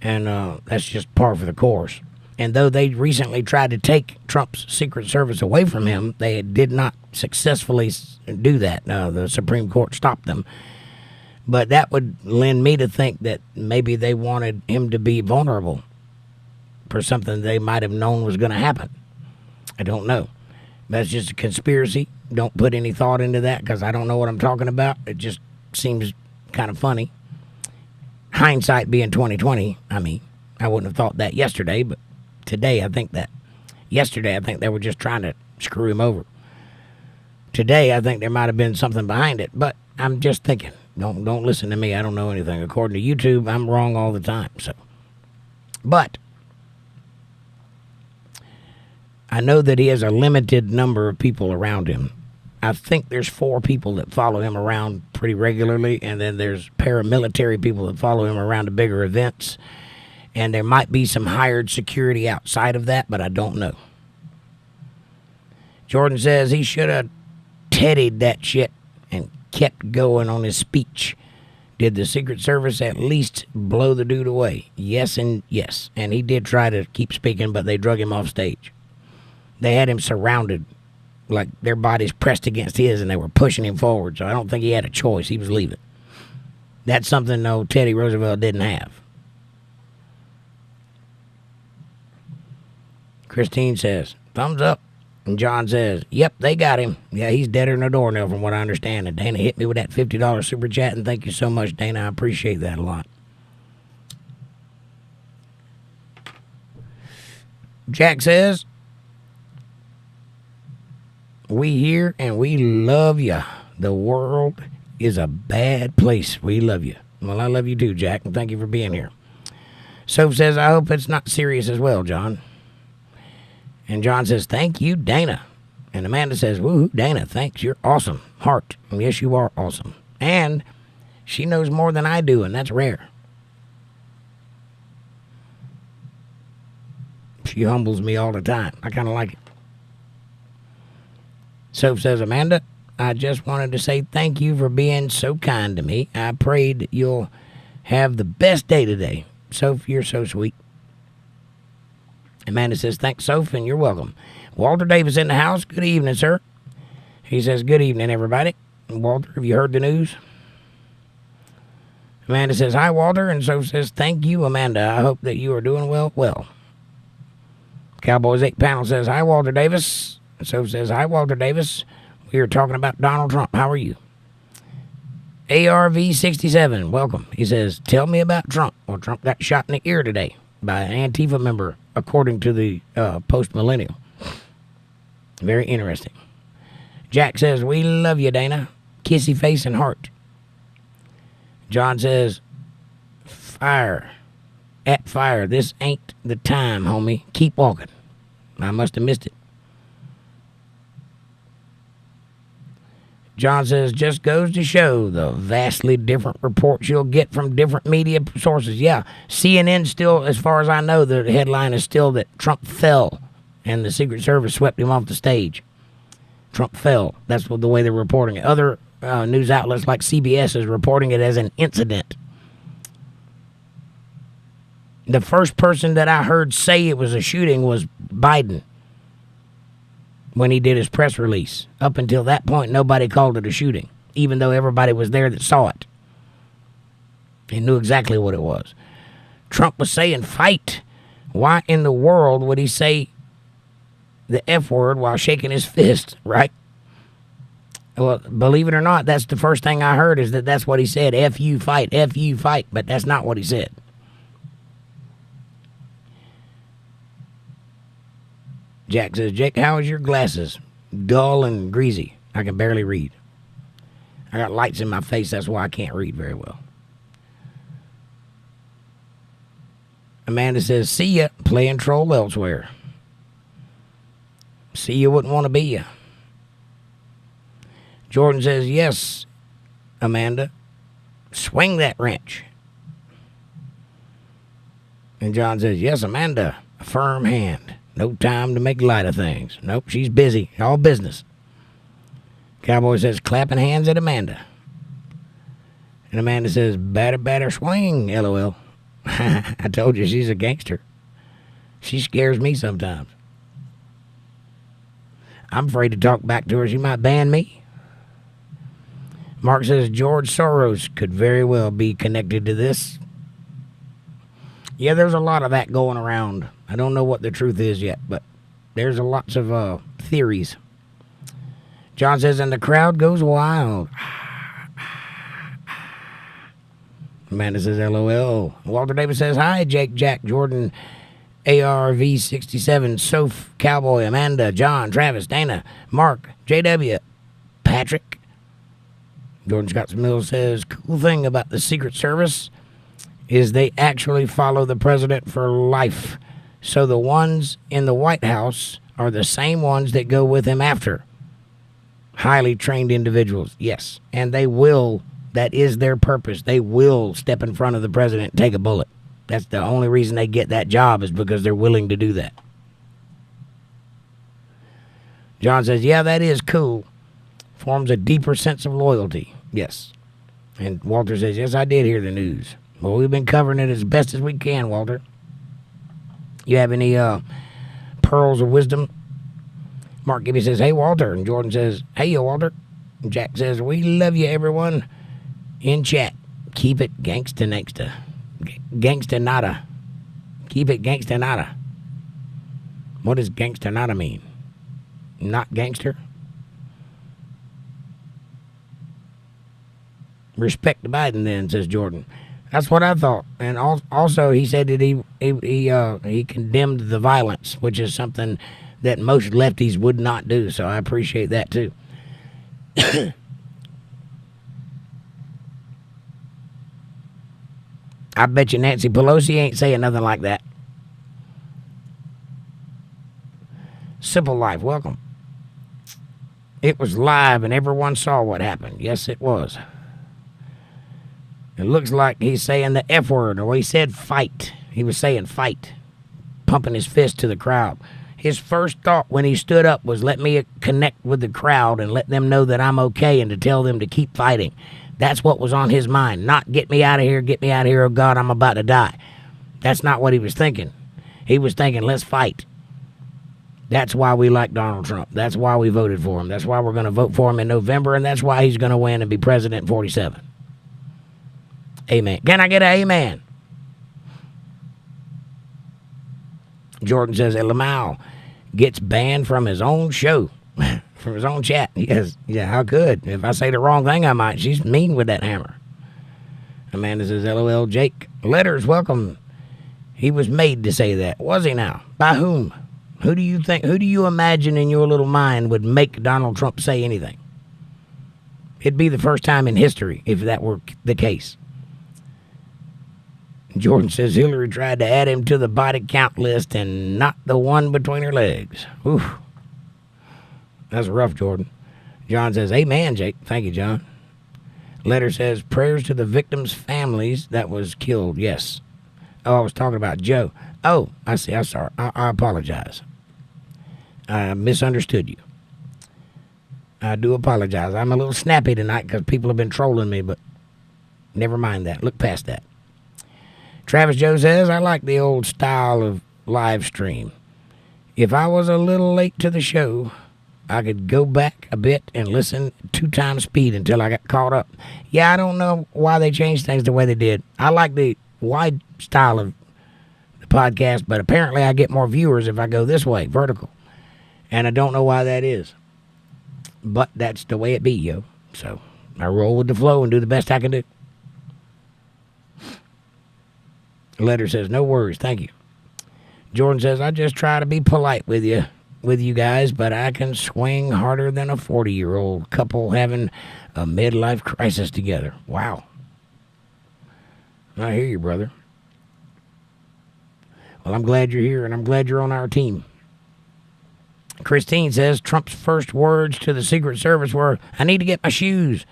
And that's just par for the course. And though they recently tried to take Trump's Secret Service away from him, they did not successfully do that. The Supreme Court stopped them. But that would lend me to think that maybe they wanted him to be vulnerable for something they might have known was going to happen. I don't know. That's just a conspiracy. Don't put any thought into that because I don't know what I'm talking about. It just seems kind of funny. Hindsight being 2020, I mean, I wouldn't have thought that yesterday, but today I think that. Yesterday I think they were just trying to screw him over. Today I think there might have been something behind it, but I'm just thinking. Don't listen to me. I don't know anything. According to YouTube, I'm wrong all the time. So, but I know that he has a limited number of people around him. I think there's 4 people that follow him around pretty regularly, and then there's paramilitary people that follow him around to bigger events. And there might be some hired security outside of that, but I don't know. Jordan says he should have teddied that shit and kept going on his speech. Did the Secret Service at least blow the dude away? Yes and yes. And he did try to keep speaking, but they drug him off stage. They had him surrounded, like their bodies pressed against his, and they were pushing him forward. So I don't think he had a choice. He was leaving. That's something, though, Teddy Roosevelt didn't have. Christine says, thumbs up. And John says, yep, they got him. Yeah, he's deader than a doornail from what I understand. And Dana hit me with that $50 super chat, and thank you so much, Dana. I appreciate that a lot. Jack says, we here and we love you. The world is a bad place. We love you. Well, I love you too, Jack, and thank you for being here. Soph says, I hope it's not serious as well, John. And John says, thank you, Dana. And Amanda says, woo, Dana, thanks. You're awesome. Heart. And yes, you are awesome. And she knows more than I do, and that's rare. She humbles me all the time. I kind of like it. Soph says, Amanda, I just wanted to say thank you for being so kind to me. I prayed that you'll have the best day today. Soph, you're so sweet. Amanda says, thanks, Soph, and you're welcome. Walter Davis in the house. Good evening, sir. He says, good evening, everybody. Walter, have you heard the news? Amanda says, hi, Walter. And Soph says, thank you, Amanda. I hope that you are doing well. Cowboys 8 panel says, hi, Walter Davis. And Soph says, hi, Walter Davis. We are talking about Donald Trump. How are you? ARV67, welcome. He says, tell me about Trump. Well, Trump got shot in the ear today by an Antifa member, according to the post-millennial. Very interesting. Jack says, we love you, Dana. Kissy face and heart. John says, fire. At fire. This ain't the time, homie. Keep walking. I must have missed it. John says, just goes to show the vastly different reports you'll get from different media sources. Yeah, CNN still, as far as I know, the headline is still that Trump fell and the Secret Service swept him off the stage. Trump fell. That's the way they're reporting it. Other news outlets like CBS is reporting it as an incident. The first person that I heard say it was a shooting was Biden when he did his press release. Up until that point, nobody called it a shooting, even though everybody was there that saw it and knew exactly what it was. Trump was saying fight. Why in the world would he say the F word while shaking his fist, right? Well, believe it or not, that's the first thing I heard, is that that's what he said. F you fight, F you fight. But that's not what he said. Jack says, Jake, how is your glasses? Dull and greasy. I can barely read. I got lights in my face, that's why I can't read very well. Amanda says, see ya, playing troll elsewhere. See ya wouldn't want to be ya. Jordan says, yes, Amanda, swing that wrench. And John says, yes, Amanda, a firm hand. No time to make light of things. Nope, she's busy. All business. Cowboy says, clapping hands at Amanda. And Amanda says, batter, swing, LOL. I told you, she's a gangster. She scares me sometimes. I'm afraid to talk back to her. She might ban me. Mark says, George Soros could very well be connected to this. Yeah, there's a lot of that going around. I don't know what the truth is yet, but there's lots of theories. John says, and the crowd goes wild. Amanda says, LOL. Walter Davis says, hi, Jake, Jack, Jordan, ARV67, Soph, Cowboy, Amanda, John, Travis, Dana, Mark, JW, Patrick. Jordan Scott Mills says, cool thing about the Secret Service is they actually follow the president for life. So the ones in the White House are the same ones that go with him after. Highly trained individuals, yes. And they will, that is their purpose. They will step in front of the president and take a bullet. That's the only reason they get that job, is because they're willing to do that. John says, yeah, that is cool. Forms a deeper sense of loyalty. Yes. And Walter says, yes, I did hear the news. Well, we've been covering it as best as we can, Walter. You have any pearls of wisdom? Mark Gibby says, hey, Walter. And Jordan says, hey, Walter. And Jack says, we love you, everyone. In chat, keep it gangsta nangsta. Gangsta nada. Keep it gangsta nada. What does gangsta nada mean? Not gangster? Respect Biden then, says Jordan. That's what I thought. And also he said that he condemned the violence, which is something that most lefties would not do. So I appreciate that too. I bet you Nancy Pelosi ain't saying nothing like that. Simple Life, welcome. It was live and everyone saw what happened. Yes, it was. It looks like he's saying the F word, or he said fight. He was saying fight. pumping his fist to the crowd. His first thought when he stood up was, let me connect with the crowd and let them know that I'm okay and to tell them to keep fighting. That's what was on his mind, not get me out of here, oh God, I'm about to die. That's not what he was thinking. He was thinking, let's fight. That's why we like Donald Trump. That's why we voted for him. That's why we're going to vote for him in November, and that's why he's going to win and be president in 47. Amen. Can I get an amen? Jordan says, Lamau gets banned from his own show, from his own chat. Yes, yeah, how could? If I say the wrong thing, I might. She's mean with that hammer. Amanda says, LOL, Jake. Letters, welcome. He was made to say that. Was he now? By whom? Who do you imagine in your little mind would make Donald Trump say anything? It'd be the first time in history if that were the case. Jordan says Hillary tried to add him to the body count list and not the one between her legs. Oof. That's rough, Jordan. John says, amen, Jake. Thank you, John. Letter says, prayers to the victims' families that was killed. Yes. Oh, I was talking about Joe. Oh, I see. I'm sorry. I apologize. I misunderstood you. I do apologize. I'm a little snappy tonight because people have been trolling me, but never mind that. Look past that. Travis Joe says, I like the old style of live stream. If I was a little late to the show, I could go back a bit and listen 2 times speed until I got caught up. Yeah, I don't know why they changed things the way they did. I like the wide style of the podcast, but apparently I get more viewers if I go this way, vertical. And I don't know why that is. But that's the way it be, yo. So I roll with the flow and do the best I can do. Letter says, no worries, thank you. Jordan says, I just try to be polite with you guys, but I can swing harder than a 40-year-old couple having a midlife crisis together. Wow. I hear you, brother. Well, I'm glad you're here, and I'm glad you're on our team. Christine says, Trump's first words to the Secret Service were, I need to get my shoes,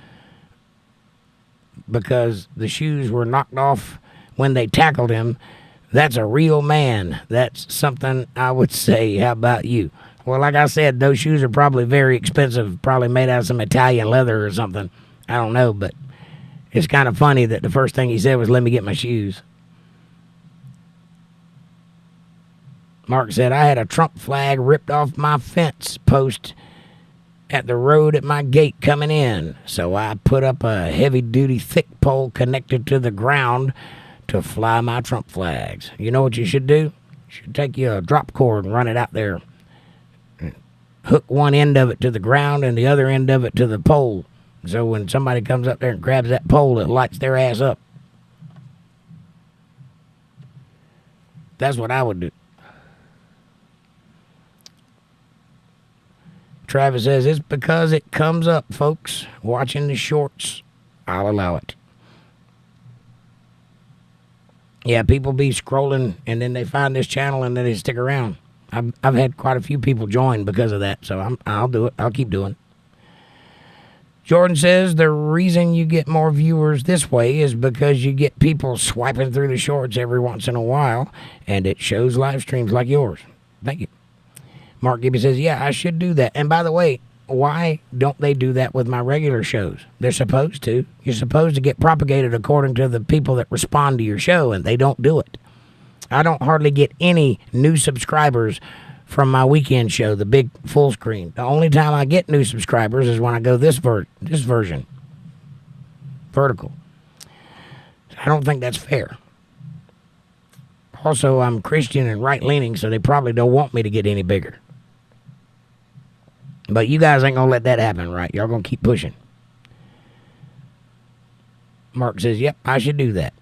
because the shoes were knocked off when they tackled him. That's a real man. That's something I would say. How about you? Well, like I said, those shoes are probably very expensive, probably made out of some Italian leather or something. I don't know, but it's kind of funny that the first thing he said was, let me get my shoes. Mark said, I had a Trump flag ripped off my fence post at the road at my gate coming in, so I put up a heavy-duty thick pole connected to the ground to fly my Trump flags. You know what you should do? You should take a drop cord and run it out there. Hook one end of it to the ground and the other end of it to the pole. So when somebody comes up there and grabs that pole, it lights their ass up. That's what I would do. Travis says, it's because it comes up, folks. Watching the shorts, I'll allow it. Yeah, people be scrolling, and then they find this channel, and then they stick around. I've had quite a few people join because of that, so I'll do it. I'll keep doing it. Jordan says, the reason you get more viewers this way is because you get people swiping through the shorts every once in a while, and it shows live streams like yours. Thank you. Mark Gibby says, yeah, I should do that. And by the way, why don't they do that with my regular shows? They're supposed to. You're supposed to get propagated according to the people that respond to your show, and they don't do it. I don't hardly get any new subscribers from my weekend show, the big full screen. The only time I get new subscribers is when I go this version, vertical. I don't think that's fair. Also, I'm Christian and right-leaning, so they probably don't want me to get any bigger. But you guys ain't going to let that happen, right? Y'all going to keep pushing. Mark says, yep, I should do that.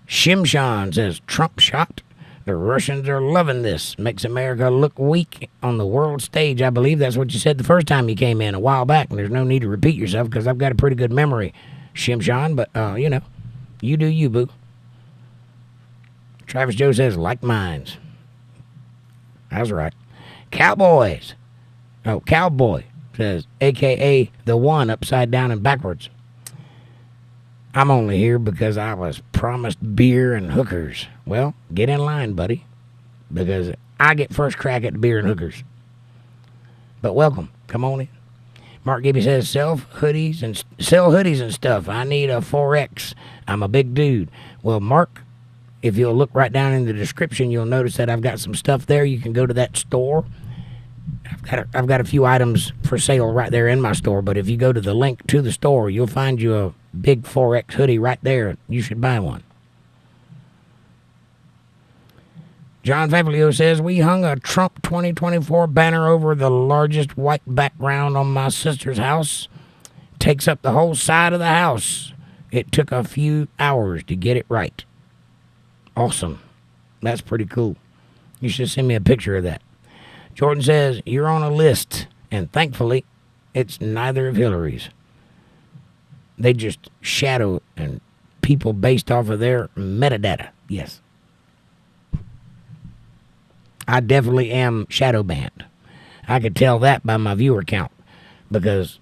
Shimshan says, Trump shot. The Russians are loving this. Makes America look weak on the world stage. I believe that's what you said the first time you came in a while back, and there's no need to repeat yourself because I've got a pretty good memory, Shimshan, but, you do you, boo. Travis Joe says, like mines. That's right. Cowboys. Oh, Cowboy says, a.k.a. the one upside down and backwards. I'm only here because I was promised beer and hookers. Well, get in line, buddy. because I get first crack at the beer and hookers. But welcome. Come on in. Mark Gibby says, sell hoodies and stuff. I need a 4X. I'm a big dude. Well, Mark, if you'll look right down in the description, you'll notice that I've got some stuff there. You can go to that store. I've got a few items for sale right there in my store, but if you go to the link to the store, you'll find you a big 4X hoodie right there. You should buy one. John Fabulio says, we hung a Trump 2024 banner over the largest white background on my sister's house. Takes up the whole side of the house. It took a few hours to get it right. Awesome. That's pretty cool. You should send me a picture of that. Jordan says, you're on a list, and thankfully, it's neither of Hillary's. They just shadow and people based off of their metadata. Yes. I definitely am shadow banned. I could tell that by my viewer count, because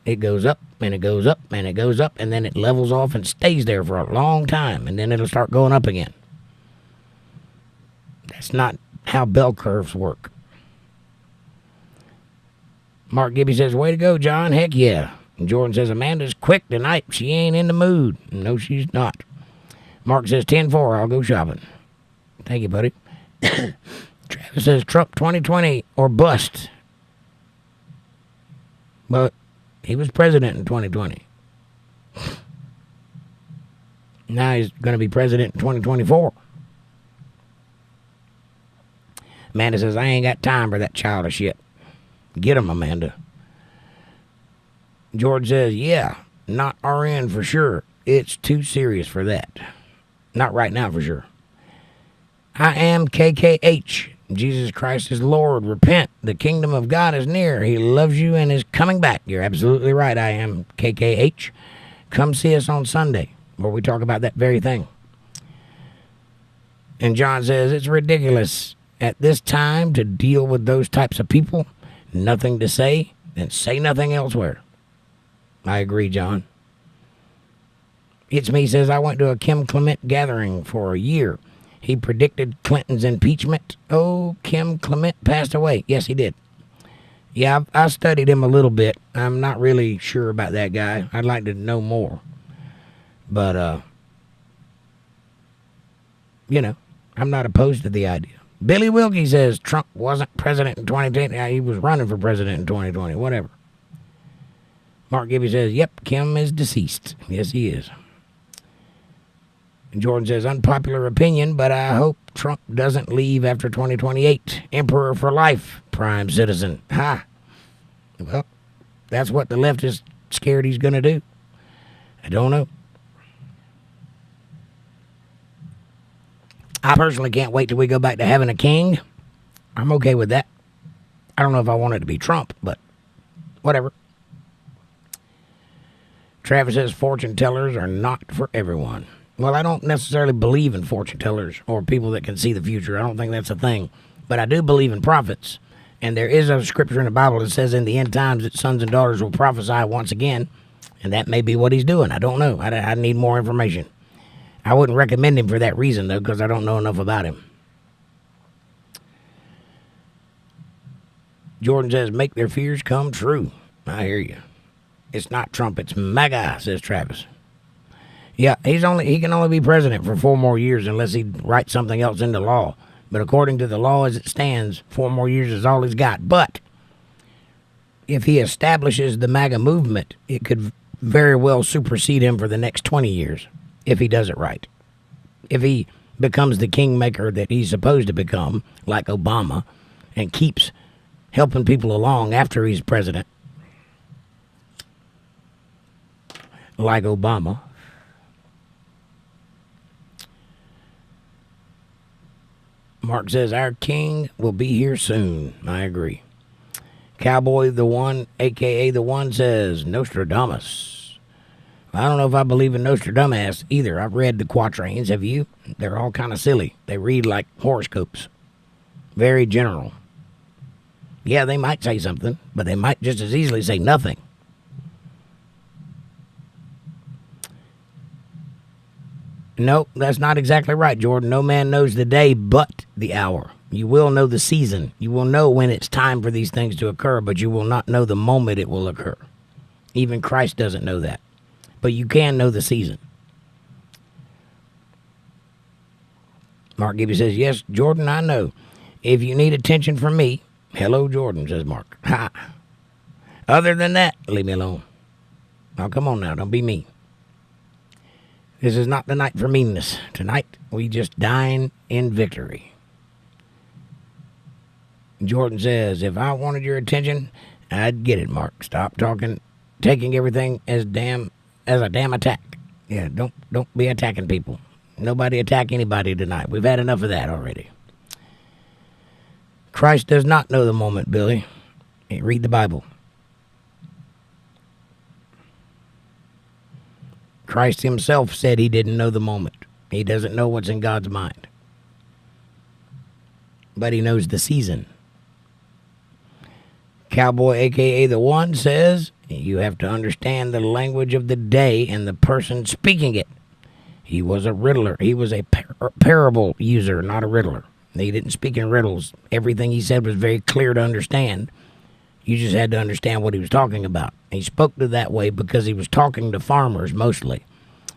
it goes up, and it goes up, and it goes up, and then it levels off and stays there for a long time, and then it'll start going up again. That's not how bell curves work. Mark Gibby says, way to go, John. Heck yeah. And Jordan says, Amanda's quick tonight. She ain't in the mood. No, she's not. Mark says, 10-4. I'll go shopping. Thank you, buddy. Travis says, Trump 2020 or bust. But he was president in 2020. Now he's going to be president in 2024. Amanda says, I ain't got time for that childish shit. Get him, Amanda. George says, yeah, not RN for sure. It's too serious for that. Not right now for sure. I am KKH. Jesus Christ is Lord. Repent. The kingdom of God is near. He loves you and is coming back. You're absolutely right. I am KKH. Come see us on Sunday where we talk about that very thing. And John says, it's ridiculous at this time to deal with those types of people. Nothing to say, then say nothing elsewhere. I agree, John. It's Me says, I went to a Kim Clement gathering for a year. He predicted Clinton's impeachment. Oh, Kim Clement passed away. Yes, he did. Yeah, I studied him a little bit. I'm not really sure about that guy. I'd like to know more. But, I'm not opposed to the idea. Billy Wilkie says Trump wasn't president in 2020. He was running for president in 2020. Whatever. Mark Gibby says, yep, Kim is deceased. Yes, he is. And Jordan says, unpopular opinion, but I hope Trump doesn't leave after 2028. Emperor for life, prime citizen. Ha. Well, that's what the left is scared he's going to do. I don't know. I personally can't wait till we go back to having a king. I'm okay with that. I don't know if I want it to be Trump, but whatever. Travis says fortune tellers are not for everyone. Well, I don't necessarily believe in fortune tellers or people that can see the future. I don't think that's a thing. But I do believe in prophets. And there is a scripture in the Bible that says in the end times that sons and daughters will prophesy once again. And that may be what he's doing. I don't know. I need more information. I wouldn't recommend him for that reason, though, because I don't know enough about him. Jordan says, make their fears come true. I hear you. It's not Trump, it's MAGA, says Travis. Yeah, he can only be president for 4 more years unless he writes something else into law. But according to the law as it stands, 4 more years is all he's got. But if he establishes the MAGA movement, it could very well supersede him for the next 20 years. If he does it right. If he becomes the kingmaker that he's supposed to become, like Obama, and keeps helping people along after he's president, like Obama. Mark says, our king will be here soon. I agree. Cowboy the One, a.k.a. the One, says, Nostradamus. I don't know if I believe in Nostradamus either. I've read the quatrains. Have you? They're all kind of silly. They read like horoscopes. Very general. Yeah, they might say something, but they might just as easily say nothing. No, that's not exactly right, Jordan. No man knows the day but the hour. You will know the season. You will know when it's time for these things to occur, but you will not know the moment it will occur. Even Christ doesn't know that. But you can know the season. Mark Gibby says, yes, Jordan, I know. If you need attention from me, hello, Jordan, says Mark. Ha. Other than that, leave me alone. Now, come on now, don't be mean. This is not the night for meanness. Tonight, we just dine in victory. Jordan says, if I wanted your attention, I'd get it, Mark. Stop taking everything as a damn attack. Yeah, don't be attacking people. Nobody attack anybody tonight. We've had enough of that already. Christ does not know the moment, Billy. Read the Bible. Christ himself said he didn't know the moment. He doesn't know what's in God's mind. But he knows the season. Cowboy, a.k.a. The One, says, you have to understand the language of the day and the person speaking it. He was a riddler. He was a parable user, not a riddler. He didn't speak in riddles. Everything he said was very clear to understand. You just had to understand what he was talking about. He spoke to that way because he was talking to farmers mostly.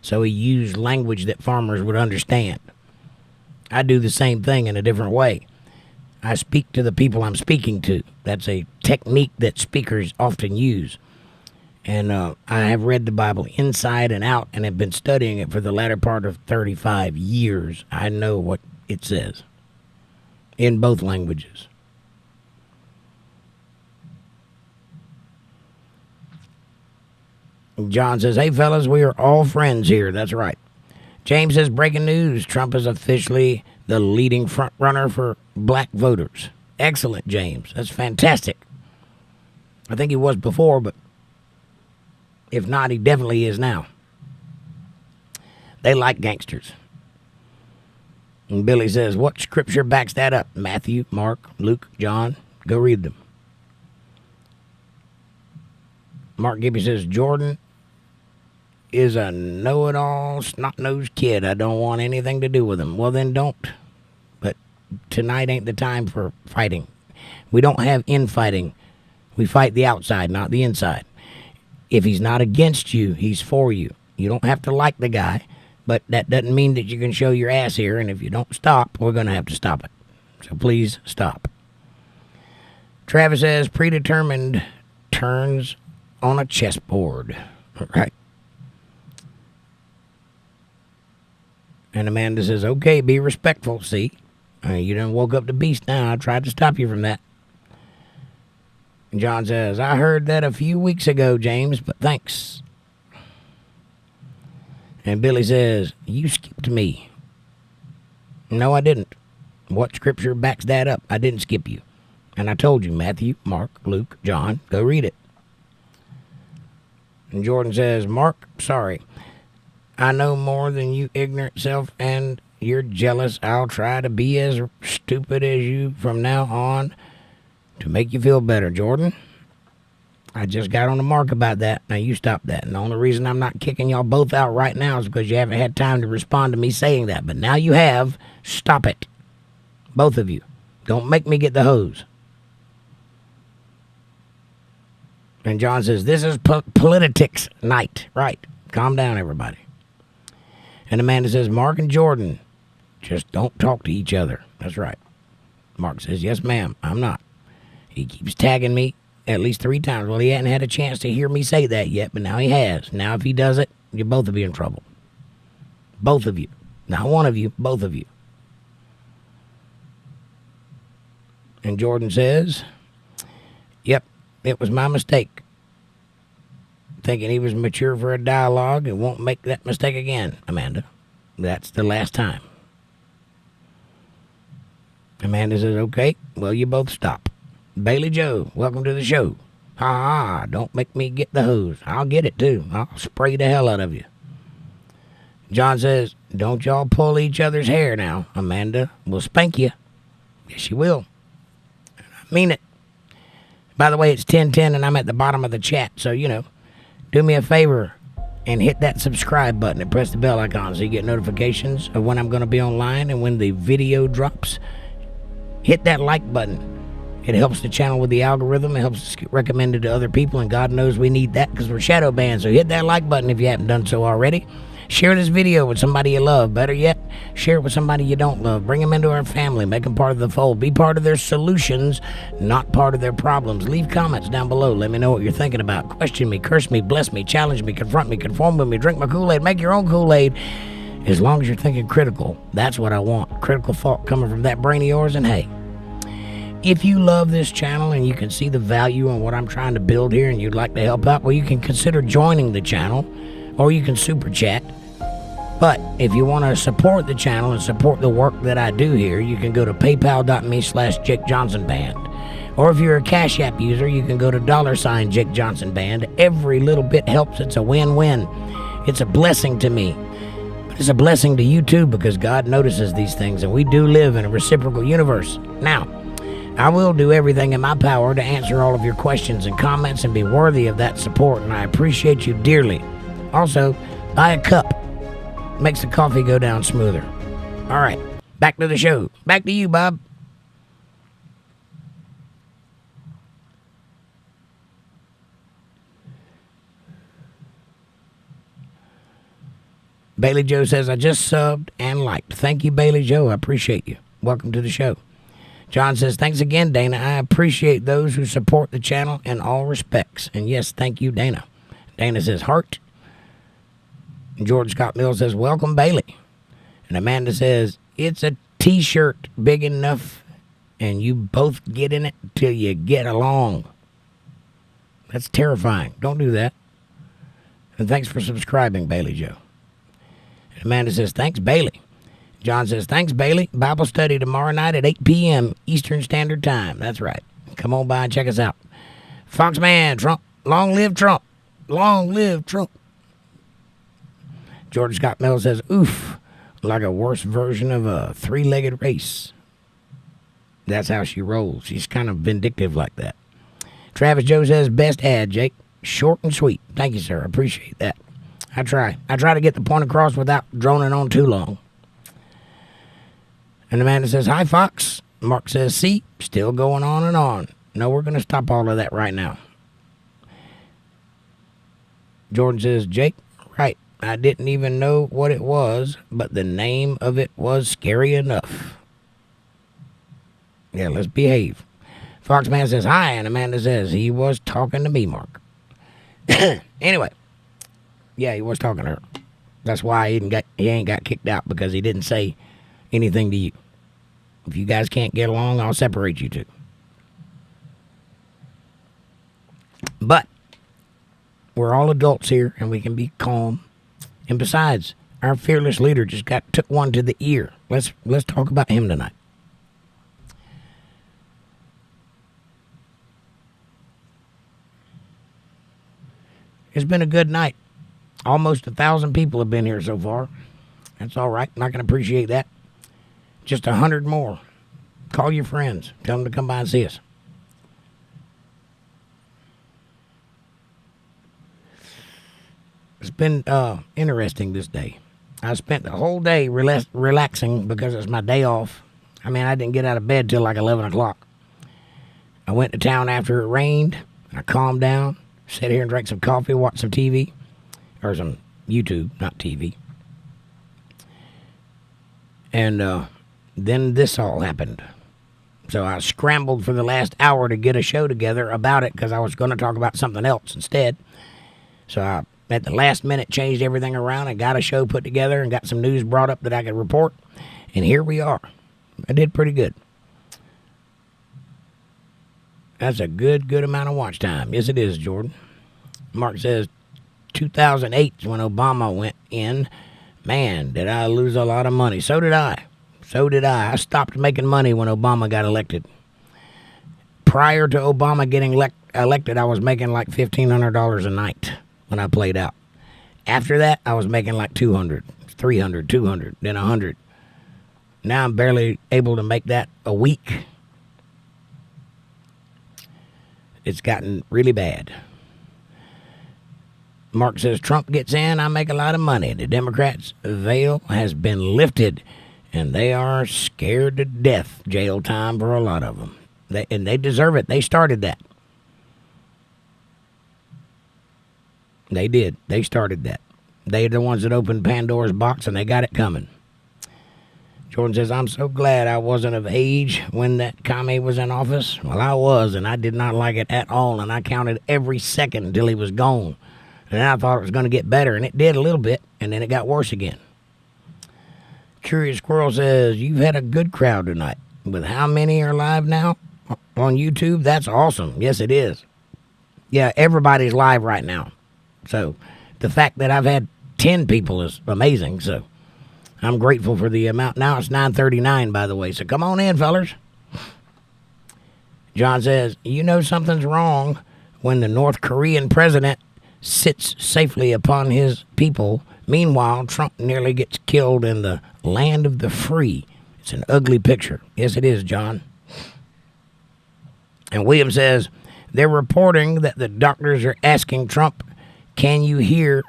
So he used language that farmers would understand. I do the same thing in a different way. I speak to the people I'm speaking to. That's a technique that speakers often use. And I have read the Bible inside and out and have been studying it for the latter part of 35 years. I know what it says in both languages. John says, hey, fellas, we are all friends here. That's right. James says, breaking news. Trump is officially the leading front runner for black voters. Excellent, James. That's fantastic. I think he was before, but if not, he definitely is now. They like gangsters. And Billy says, what scripture backs that up? Matthew, Mark, Luke, John. Go read them. Mark Gibby says, Jordan is a know-it-all, snot-nosed kid. I don't want anything to do with him. Well, then don't. But tonight ain't the time for fighting. We don't have infighting. We fight the outside, not the inside. If he's not against you, he's for you. You don't have to like the guy, but that doesn't mean that you can show your ass here, and if you don't stop, we're going to have to stop it. So please stop. Travis says, predetermined turns on a chessboard. Right. And Amanda says, okay, be respectful. See, you done woke up the beast now. I tried to stop you from that. And John says, I heard that a few weeks ago, James, but thanks. And Billy says, you skipped me. No, I didn't. What scripture backs that up? I didn't skip you. And I told you, Matthew, Mark, Luke, John, go read it. And Jordan says, Mark, sorry. I know more than you ignorant self, and you're jealous. I'll try to be as stupid as you from now on to make you feel better, Jordan. I just got on the mark about that. Now you stop that. And the only reason I'm not kicking y'all both out right now is because you haven't had time to respond to me saying that. But now you have. Stop it. Both of you. Don't make me get the hose. And John says, this is Politi-tics night. Right. Calm down, everybody. And Amanda says, Mark and Jordan, just don't talk to each other. That's right. Mark says, yes, ma'am, I'm not. He keeps tagging me at least 3 times. Well, he hadn't had a chance to hear me say that yet, but now he has. Now if he does it, you both will be in trouble. Both of you. Not one of you, both of you. And Jordan says, yep, it was my mistake. Thinking he was mature for a dialogue and won't make that mistake again, Amanda. That's the last time. Amanda says, okay, well, you both stop. Bailey Joe, welcome to the show. Ha, don't make me get the hose. I'll get it, too. I'll spray the hell out of you. John says, don't y'all pull each other's hair now. Amanda will spank you. Yes, she will. I mean it. By the way, it's 10:10 and I'm at the bottom of the chat, so, do me a favor and hit that subscribe button and press the bell icon so you get notifications of when I'm going to be online and when the video drops. hit that like button. It helps the channel with the algorithm. It helps us get recommended to other people, and God knows we need that because we're shadow banned. So hit that like button if you haven't done so already. Share this video with somebody you love. Better yet, share it with somebody you don't love. Bring them into our family. Make them part of the fold. Be part of their solutions, not part of their problems. Leave comments down below. Let me know what you're thinking about. Question me, curse me, bless me, challenge me, confront me, conform with me, drink my Kool-Aid, make your own Kool-Aid. As long as you're thinking critical, that's what I want. Critical thought coming from that brain of yours. And hey, if you love this channel and you can see the value in what I'm trying to build here and you'd like to help out, well, you can consider joining the channel or you can super chat. But if you want to support the channel and support the work that I do here, you can go to paypal.me/jakejohnsonband. Or if you're a CashApp user, you can go to $jakejohnsonband. Every little bit helps. It's a win-win. It's a blessing to me. But it's a blessing to you too, because God notices these things and we do live in a reciprocal universe. Now, I will do everything in my power to answer all of your questions and comments and be worthy of that support, and I appreciate you dearly. Also, buy a cup. Makes the coffee go down smoother. All right, back to the show. Back to you, Bob. Bailey Joe says, I just subbed and liked. Thank you, Bailey Joe. I appreciate you. Welcome to the show. John says, thanks again, Dana. I appreciate those who support the channel in all respects. And yes, thank you, Dana. Dana says, heart. And George Scott Mills says, welcome, Bailey. And Amanda says, it's a t-shirt big enough and you both get in it till you get along. That's terrifying. Don't do that. And thanks for subscribing, Bailey Joe. And Amanda says, thanks, Bailey. John says, thanks, Bailey. Bible study tomorrow night at 8 p.m. Eastern Standard Time. That's right. Come on by and check us out. Foxman, Trump. Long live Trump. Long live Trump. George Scott Mel says, oof, like a worse version of a three-legged race. That's how she rolls. She's kind of vindictive like that. Travis Joe says, best ad, Jake. Short and sweet. Thank you, sir. I appreciate that. I try to get the point across without droning on too long. And Amanda says, hi, Fox. Mark says, see, still going on and on. No, we're going to stop all of that right now. Jordan says, Jake, right. I didn't even know what it was, but the name of it was scary enough. Yeah, let's behave. Foxman says, hi. And Amanda says, he was talking to me, Mark. Anyway. Yeah, he was talking to her. That's why he ain't got kicked out, because he didn't say anything to you. If you guys can't get along, I'll separate you two. But we're all adults here, and we can be calm. And besides, our fearless leader just took one to the ear. Let's talk about him tonight. It's been a good night. Almost 1,000 people have been here so far. That's all right. I can appreciate that. Just 100 more. Call your friends. Tell them to come by and see us. It's been interesting this day. I spent the whole day relaxing because it's my day off. I mean, I didn't get out of bed till like 11 o'clock. I went to town after it rained. And I calmed down. Sat here and drank some coffee, watched some TV. Or some YouTube, not TV. And then this all happened. So I scrambled for the last hour to get a show together about it because I was going to talk about something else instead. So I, at the last minute, changed everything around and got a show put together and got some news brought up that I could report. And here we are. I did pretty good. That's a good amount of watch time. Yes, it is, Jordan. Mark says, 2008 is when Obama went in. Man, did I lose a lot of money. So did I. I stopped making money when Obama got elected. Prior to Obama getting elected, I was making like $1,500 a night when I played out. After that, I was making like 200, 300, 200, then 100. Now I'm barely able to make that a week. It's gotten really bad. Mark says, Trump gets in, I make a lot of money. The Democrats' veil has been lifted, And they are scared to death. Jail time for a lot of them. They deserve it. They started that. They did. They started that. They're the ones that opened Pandora's box, and they got it coming. Jordan says, I'm so glad I wasn't of age when that commie was in office. Well, I was, and I did not like it at all, and I counted every second until he was gone. And I thought it was going to get better, and it did a little bit, and then it got worse again. Curious Squirrel says, you've had a good crowd tonight. With how many are live now on YouTube? That's awesome. Yes, it is. Yeah, everybody's live right now. So the fact that I've had 10 people is amazing, so I'm grateful for the amount. Now it's 9:39, by the way, so come on in, fellers. John says, you know something's wrong when the North Korean president sits safely upon his people. Meanwhile, Trump nearly gets killed in the land of the free. It's an ugly picture. Yes, it is, John. And William says, they're reporting that the doctors are asking Trump, can you hear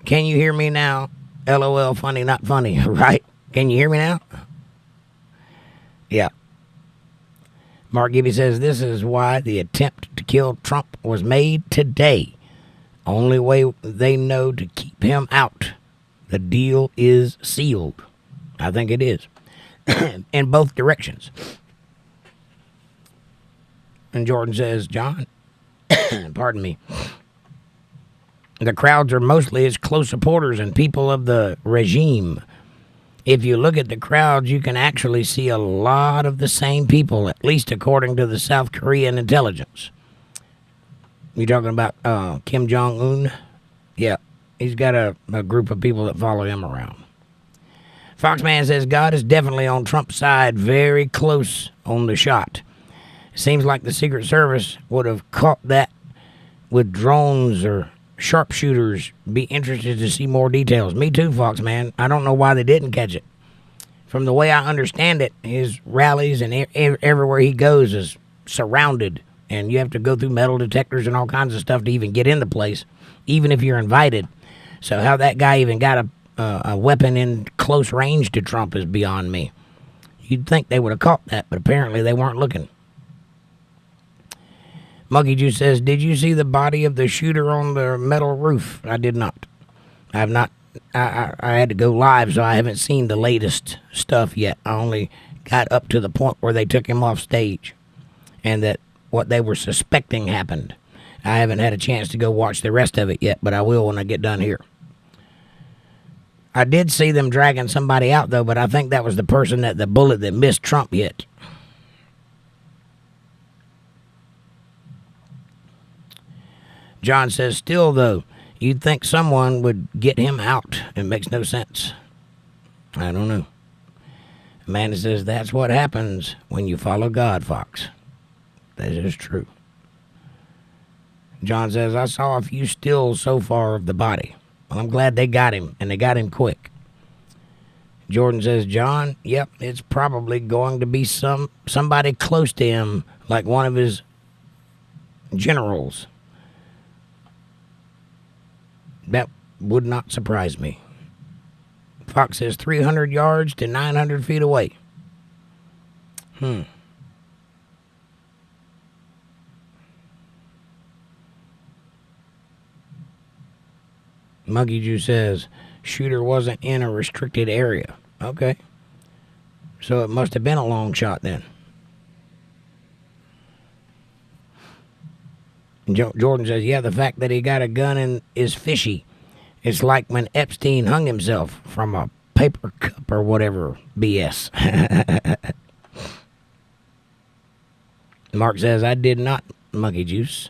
me now? LOL, funny, not funny, right? Can you hear me now? Yeah. Mark Gibby says, this is why the attempt to kill Trump was made today. Only way they know to keep him out. The deal is sealed. I think it is. In both directions. And Jordan says, John, pardon me, the crowds are mostly his close supporters and people of the regime. If you look at the crowds, you can actually see a lot of the same people, at least according to the South Korean intelligence. You talking about Kim Jong-un? Yeah, he's got a group of people that follow him around. Foxman says, God is definitely on Trump's side, very close on the shot. It seems like the Secret Service would have caught that with drones or sharpshooters. Be interested to see more details. Me too, Foxman. I don't know why they didn't catch it. From the way I understand it, his rallies and everywhere he goes is surrounded, and you have to go through metal detectors and all kinds of stuff to even get in the place, even if you're invited. So how that guy even got a weapon in close range to Trump is beyond me. You'd think they would have caught that, but apparently they weren't looking. Monkey Juice says, did you see the body of the shooter on the metal roof? I did not. I have not. I had to go live, so I haven't seen the latest stuff yet. I only got up to the point where they took him off stage and that what they were suspecting happened. I haven't had a chance to go watch the rest of it yet, but I will when I get done here. I did see them dragging somebody out, though, but I think that was the person that the bullet that missed Trump hit. John says, still, though, you'd think someone would get him out. It makes no sense. I don't know. Amanda says, that's what happens when you follow God, Fox. That is true. John says, I saw a few stills so far of the body. Well, I'm glad they got him, and they got him quick. Jordan says, John, yep, it's probably going to be somebody close to him, like one of his generals. That would not surprise me. Fox says 300 yards to 900 feet away. Monkey Juice says shooter wasn't in a restricted area. Okay. So it must have been a long shot then. Jordan says, yeah, the fact that he got a gun is fishy. It's like when Epstein hung himself from a paper cup or whatever BS. Mark says, I did not, Monkey Juice.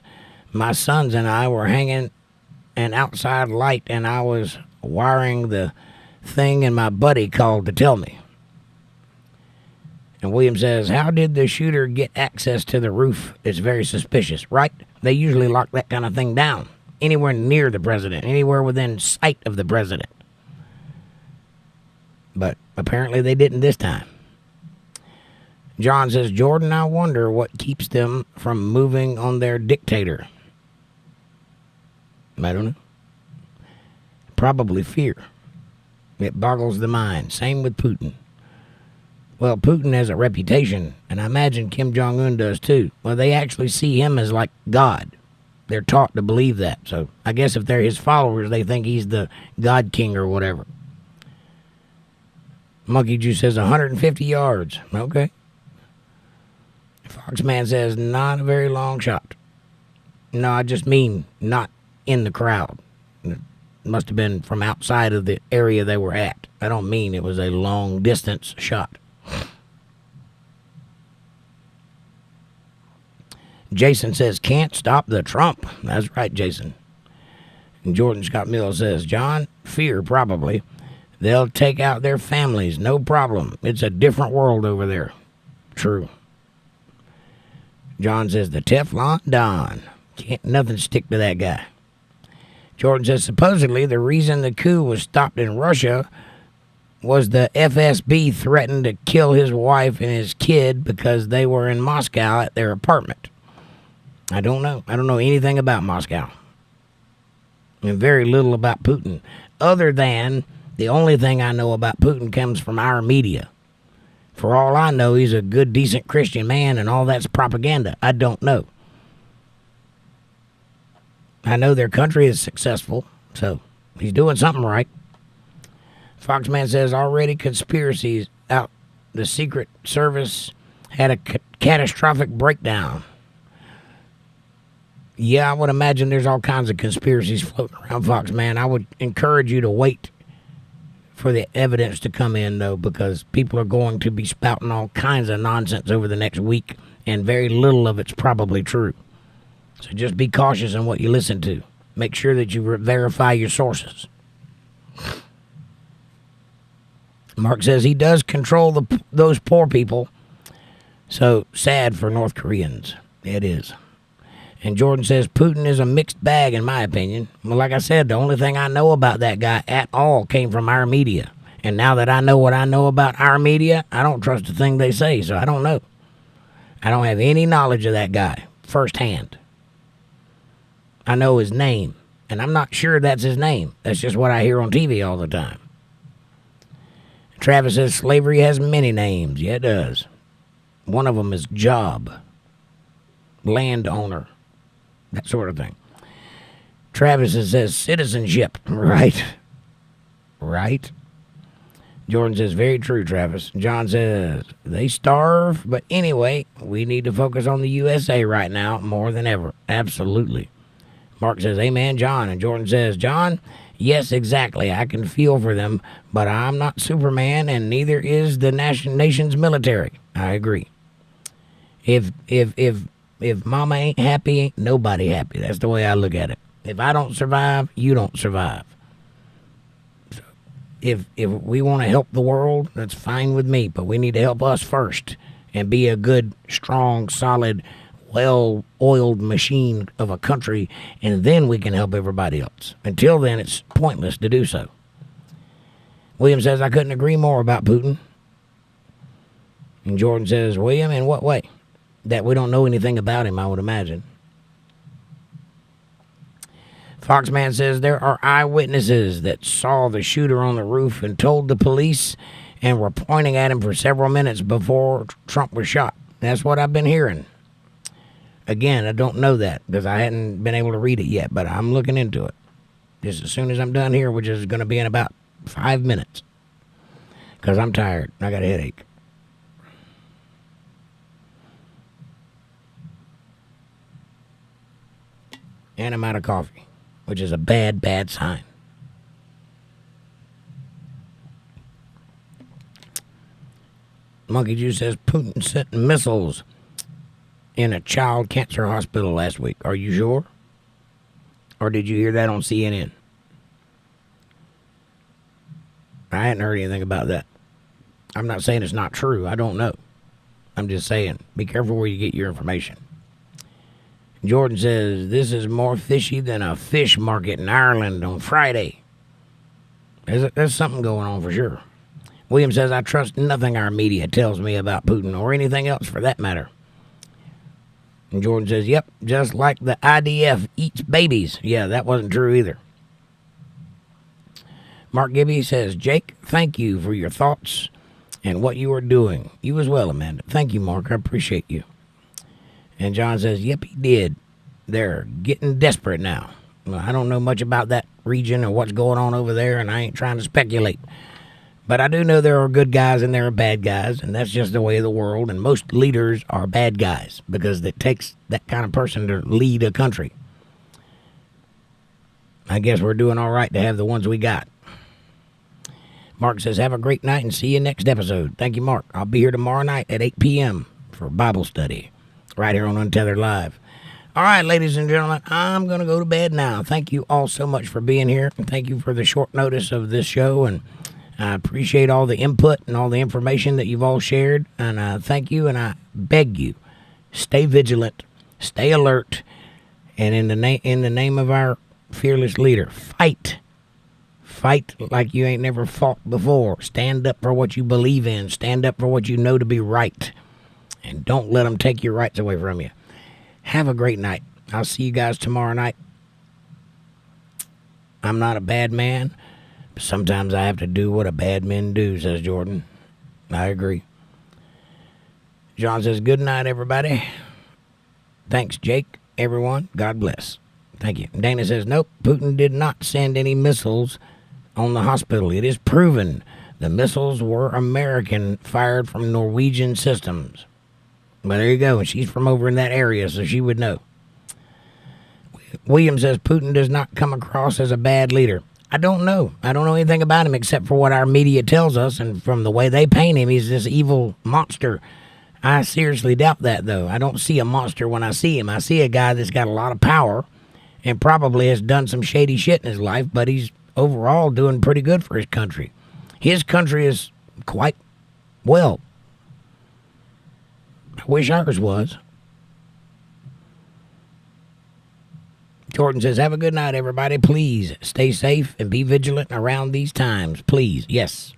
My sons and I were hanging an outside light, and I was wiring the thing, and my buddy called to tell me. And William says, how did the shooter get access to the roof? It's very suspicious, right? They usually lock that kind of thing down. Anywhere near the president, anywhere within sight of the president. But apparently they didn't this time. John says, Jordan, I wonder what keeps them from moving on their dictator. I don't know. Probably fear. It boggles the mind. Same with Putin. Well, Putin has a reputation, and I imagine Kim Jong-un does too. Well, they actually see him as like God. They're taught to believe that. So I guess if they're his followers, they think he's the God King or whatever. Monkey Juice says 150 yards. Okay. Foxman says not a very long shot. No, I just mean not in the crowd. It must have been from outside of the area they were at. I don't mean it was a long distance shot. Jason says, can't stop the Trump. That's right, Jason. And Jordan Scott Mills says, John, fear probably. They'll take out their families, no problem. It's a different world over there. True. John says, the Teflon Don. Can't nothing stick to that guy. Jordan says, supposedly the reason the coup was stopped in Russia was the FSB threatened to kill his wife and his kid because they were in Moscow at their apartment. I don't know. I don't know anything about Moscow. And very little about Putin. Other than the only thing I know about Putin comes from our media. For all I know, he's a good, decent Christian man, and all that's propaganda. I don't know. I know their country is successful, so he's doing something right. Foxman says already conspiracies out. The Secret Service had a catastrophic breakdown. Yeah, I would imagine there's all kinds of conspiracies floating around, Foxman. I would encourage you to wait for the evidence to come in, though, because people are going to be spouting all kinds of nonsense over the next week, and very little of it's probably true. So just be cautious in what you listen to. Make sure that you verify your sources. Mark says he does control those poor people. So sad for North Koreans. It is. And Jordan says Putin is a mixed bag in my opinion. Well, like I said, the only thing I know about that guy at all came from our media. And now that I know what I know about our media, I don't trust a thing they say, so I don't know. I don't have any knowledge of that guy firsthand. I know his name, and I'm not sure that's his name. That's just what I hear on TV all the time. Travis says slavery has many names. Yeah, it does. One of them is job, landowner, that sort of thing. Travis says citizenship. Right. Right. Jordan says, very true, Travis. John says, they starve. But anyway, we need to focus on the USA right now more than ever. Absolutely. Mark says, amen, John. And Jordan says, John, yes, exactly. I can feel for them, but I'm not Superman, and neither is the nation's military. I agree. If mama ain't happy, ain't nobody happy. That's the way I look at it. If I don't survive, you don't survive. So if we want to help the world, that's fine with me, but we need to help us first and be a good, strong, solid, well-oiled machine of a country, and then we can help everybody else. Until then, it's pointless to do so. William says, I couldn't agree more about Putin. And Jordan says, William, in what way? That we don't know anything about him, I would imagine. Foxman says, there are eyewitnesses that saw the shooter on the roof and told the police and were pointing at him for several minutes before Trump was shot. That's what I've been hearing. Again, I don't know that because I hadn't been able to read it yet, but I'm looking into it. Just as soon as I'm done here, which is going to be in about 5 minutes. Because I'm tired. I got a headache. And I'm out of coffee, which is a bad, bad sign. Monkey Juice says Putin sent missiles in a child cancer hospital last week. Are you sure? Or did you hear that on CNN? I hadn't heard anything about that. I'm not saying it's not true. I don't know. I'm just saying, be careful where you get your information. Jordan says, this is more fishy than a fish market in Ireland on Friday. There's something going on for sure. William says, I trust nothing our media tells me about Putin or anything else for that matter. And Jordan says, yep, just like the IDF eats babies. Yeah, that wasn't true either. Mark Gibby says, Jake, thank you for your thoughts and what you are doing. You as well, Amanda. Thank you, Mark. I appreciate you. And John says, yep, he did. They're getting desperate now. Well, I don't know much about that region or what's going on over there, and I ain't trying to speculate. But I do know there are good guys and there are bad guys, and that's just the way of the world. And most leaders are bad guys because it takes that kind of person to lead a country. I guess we're doing all right to have the ones we got. Mark says, have a great night and see you next episode. Thank you, Mark. I'll be here tomorrow night at 8 p.m. for Bible study right here on Untethered Live. All right, ladies and gentlemen, I'm going to go to bed now. Thank you all so much for being here. And thank you for the short notice of this show. And I appreciate all the input and all the information that you've all shared. And thank you, and I beg you, stay vigilant, stay alert, and in the name of our fearless leader, fight. Fight like you ain't never fought before. Stand up for what you believe in. Stand up for what you know to be right. And don't let them take your rights away from you. Have a great night. I'll see you guys tomorrow night. I'm not a bad man. Sometimes I have to do what a bad man do, says Jordan. I agree. John says, good night, everybody. Thanks, Jake. Everyone, God bless. Thank you. Dana says, nope, Putin did not send any missiles on the hospital. It is proven the missiles were American, fired from Norwegian systems. But there you go. And she's from over in that area, so she would know. William says, Putin does not come across as a bad leader. I don't know. I don't know anything about him except for what our media tells us, and from the way they paint him, he's this evil monster. I seriously doubt that, though. I don't see a monster when I see him. I see a guy that's got a lot of power and probably has done some shady shit in his life, but he's overall doing pretty good for his country. His country is quite well. I wish ours was. Jordan says, have a good night, everybody. Please stay safe and be vigilant around these times. Please. Yes.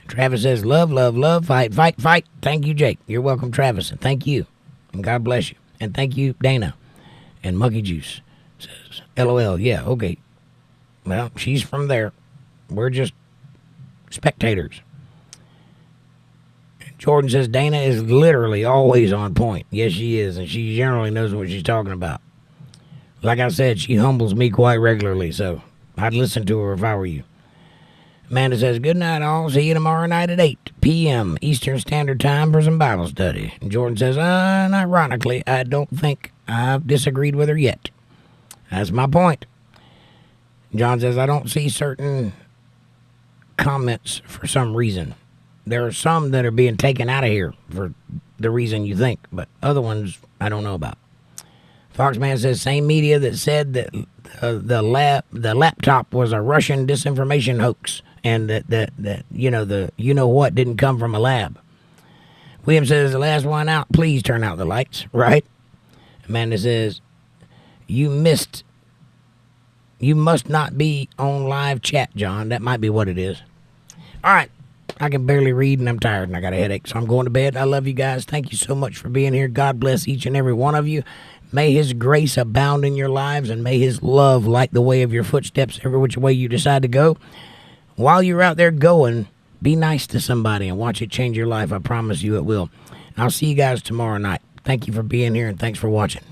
Travis says, love, love, love, fight, fight, fight. Thank you, Jake. You're welcome, Travis. And thank you. And God bless you. And thank you, Dana. And Monkey Juice says, LOL. Yeah, okay. Well, she's from there. We're just spectators. Jordan says, Dana is literally always on point. Yes, she is. And she generally knows what she's talking about. Like I said, she humbles me quite regularly, so I'd listen to her if I were you. Amanda says, good night, all. See you tomorrow night at 8 p.m. Eastern Standard Time for some Bible study. And Jordan says, and ironically, I don't think I've disagreed with her yet. That's my point. John says, I don't see certain comments for some reason. There are some that are being taken out of here for the reason you think, but other ones I don't know about. Foxman says, same media that said that the laptop was a Russian disinformation hoax, and that you know what didn't come from a lab. William says, the last one out, please turn out the lights, right? Amanda says, you must not be on live chat, John. That might be what it is. All right. I can barely read and I'm tired and I got a headache, so I'm going to bed. I love you guys. Thank you so much for being here. God bless each and every one of you. May his grace abound in your lives, and may his love light the way of your footsteps every which way you decide to go. While you're out there going, be nice to somebody and watch it change your life. I promise you it will. I'll see you guys tomorrow night. Thank you for being here, and thanks for watching.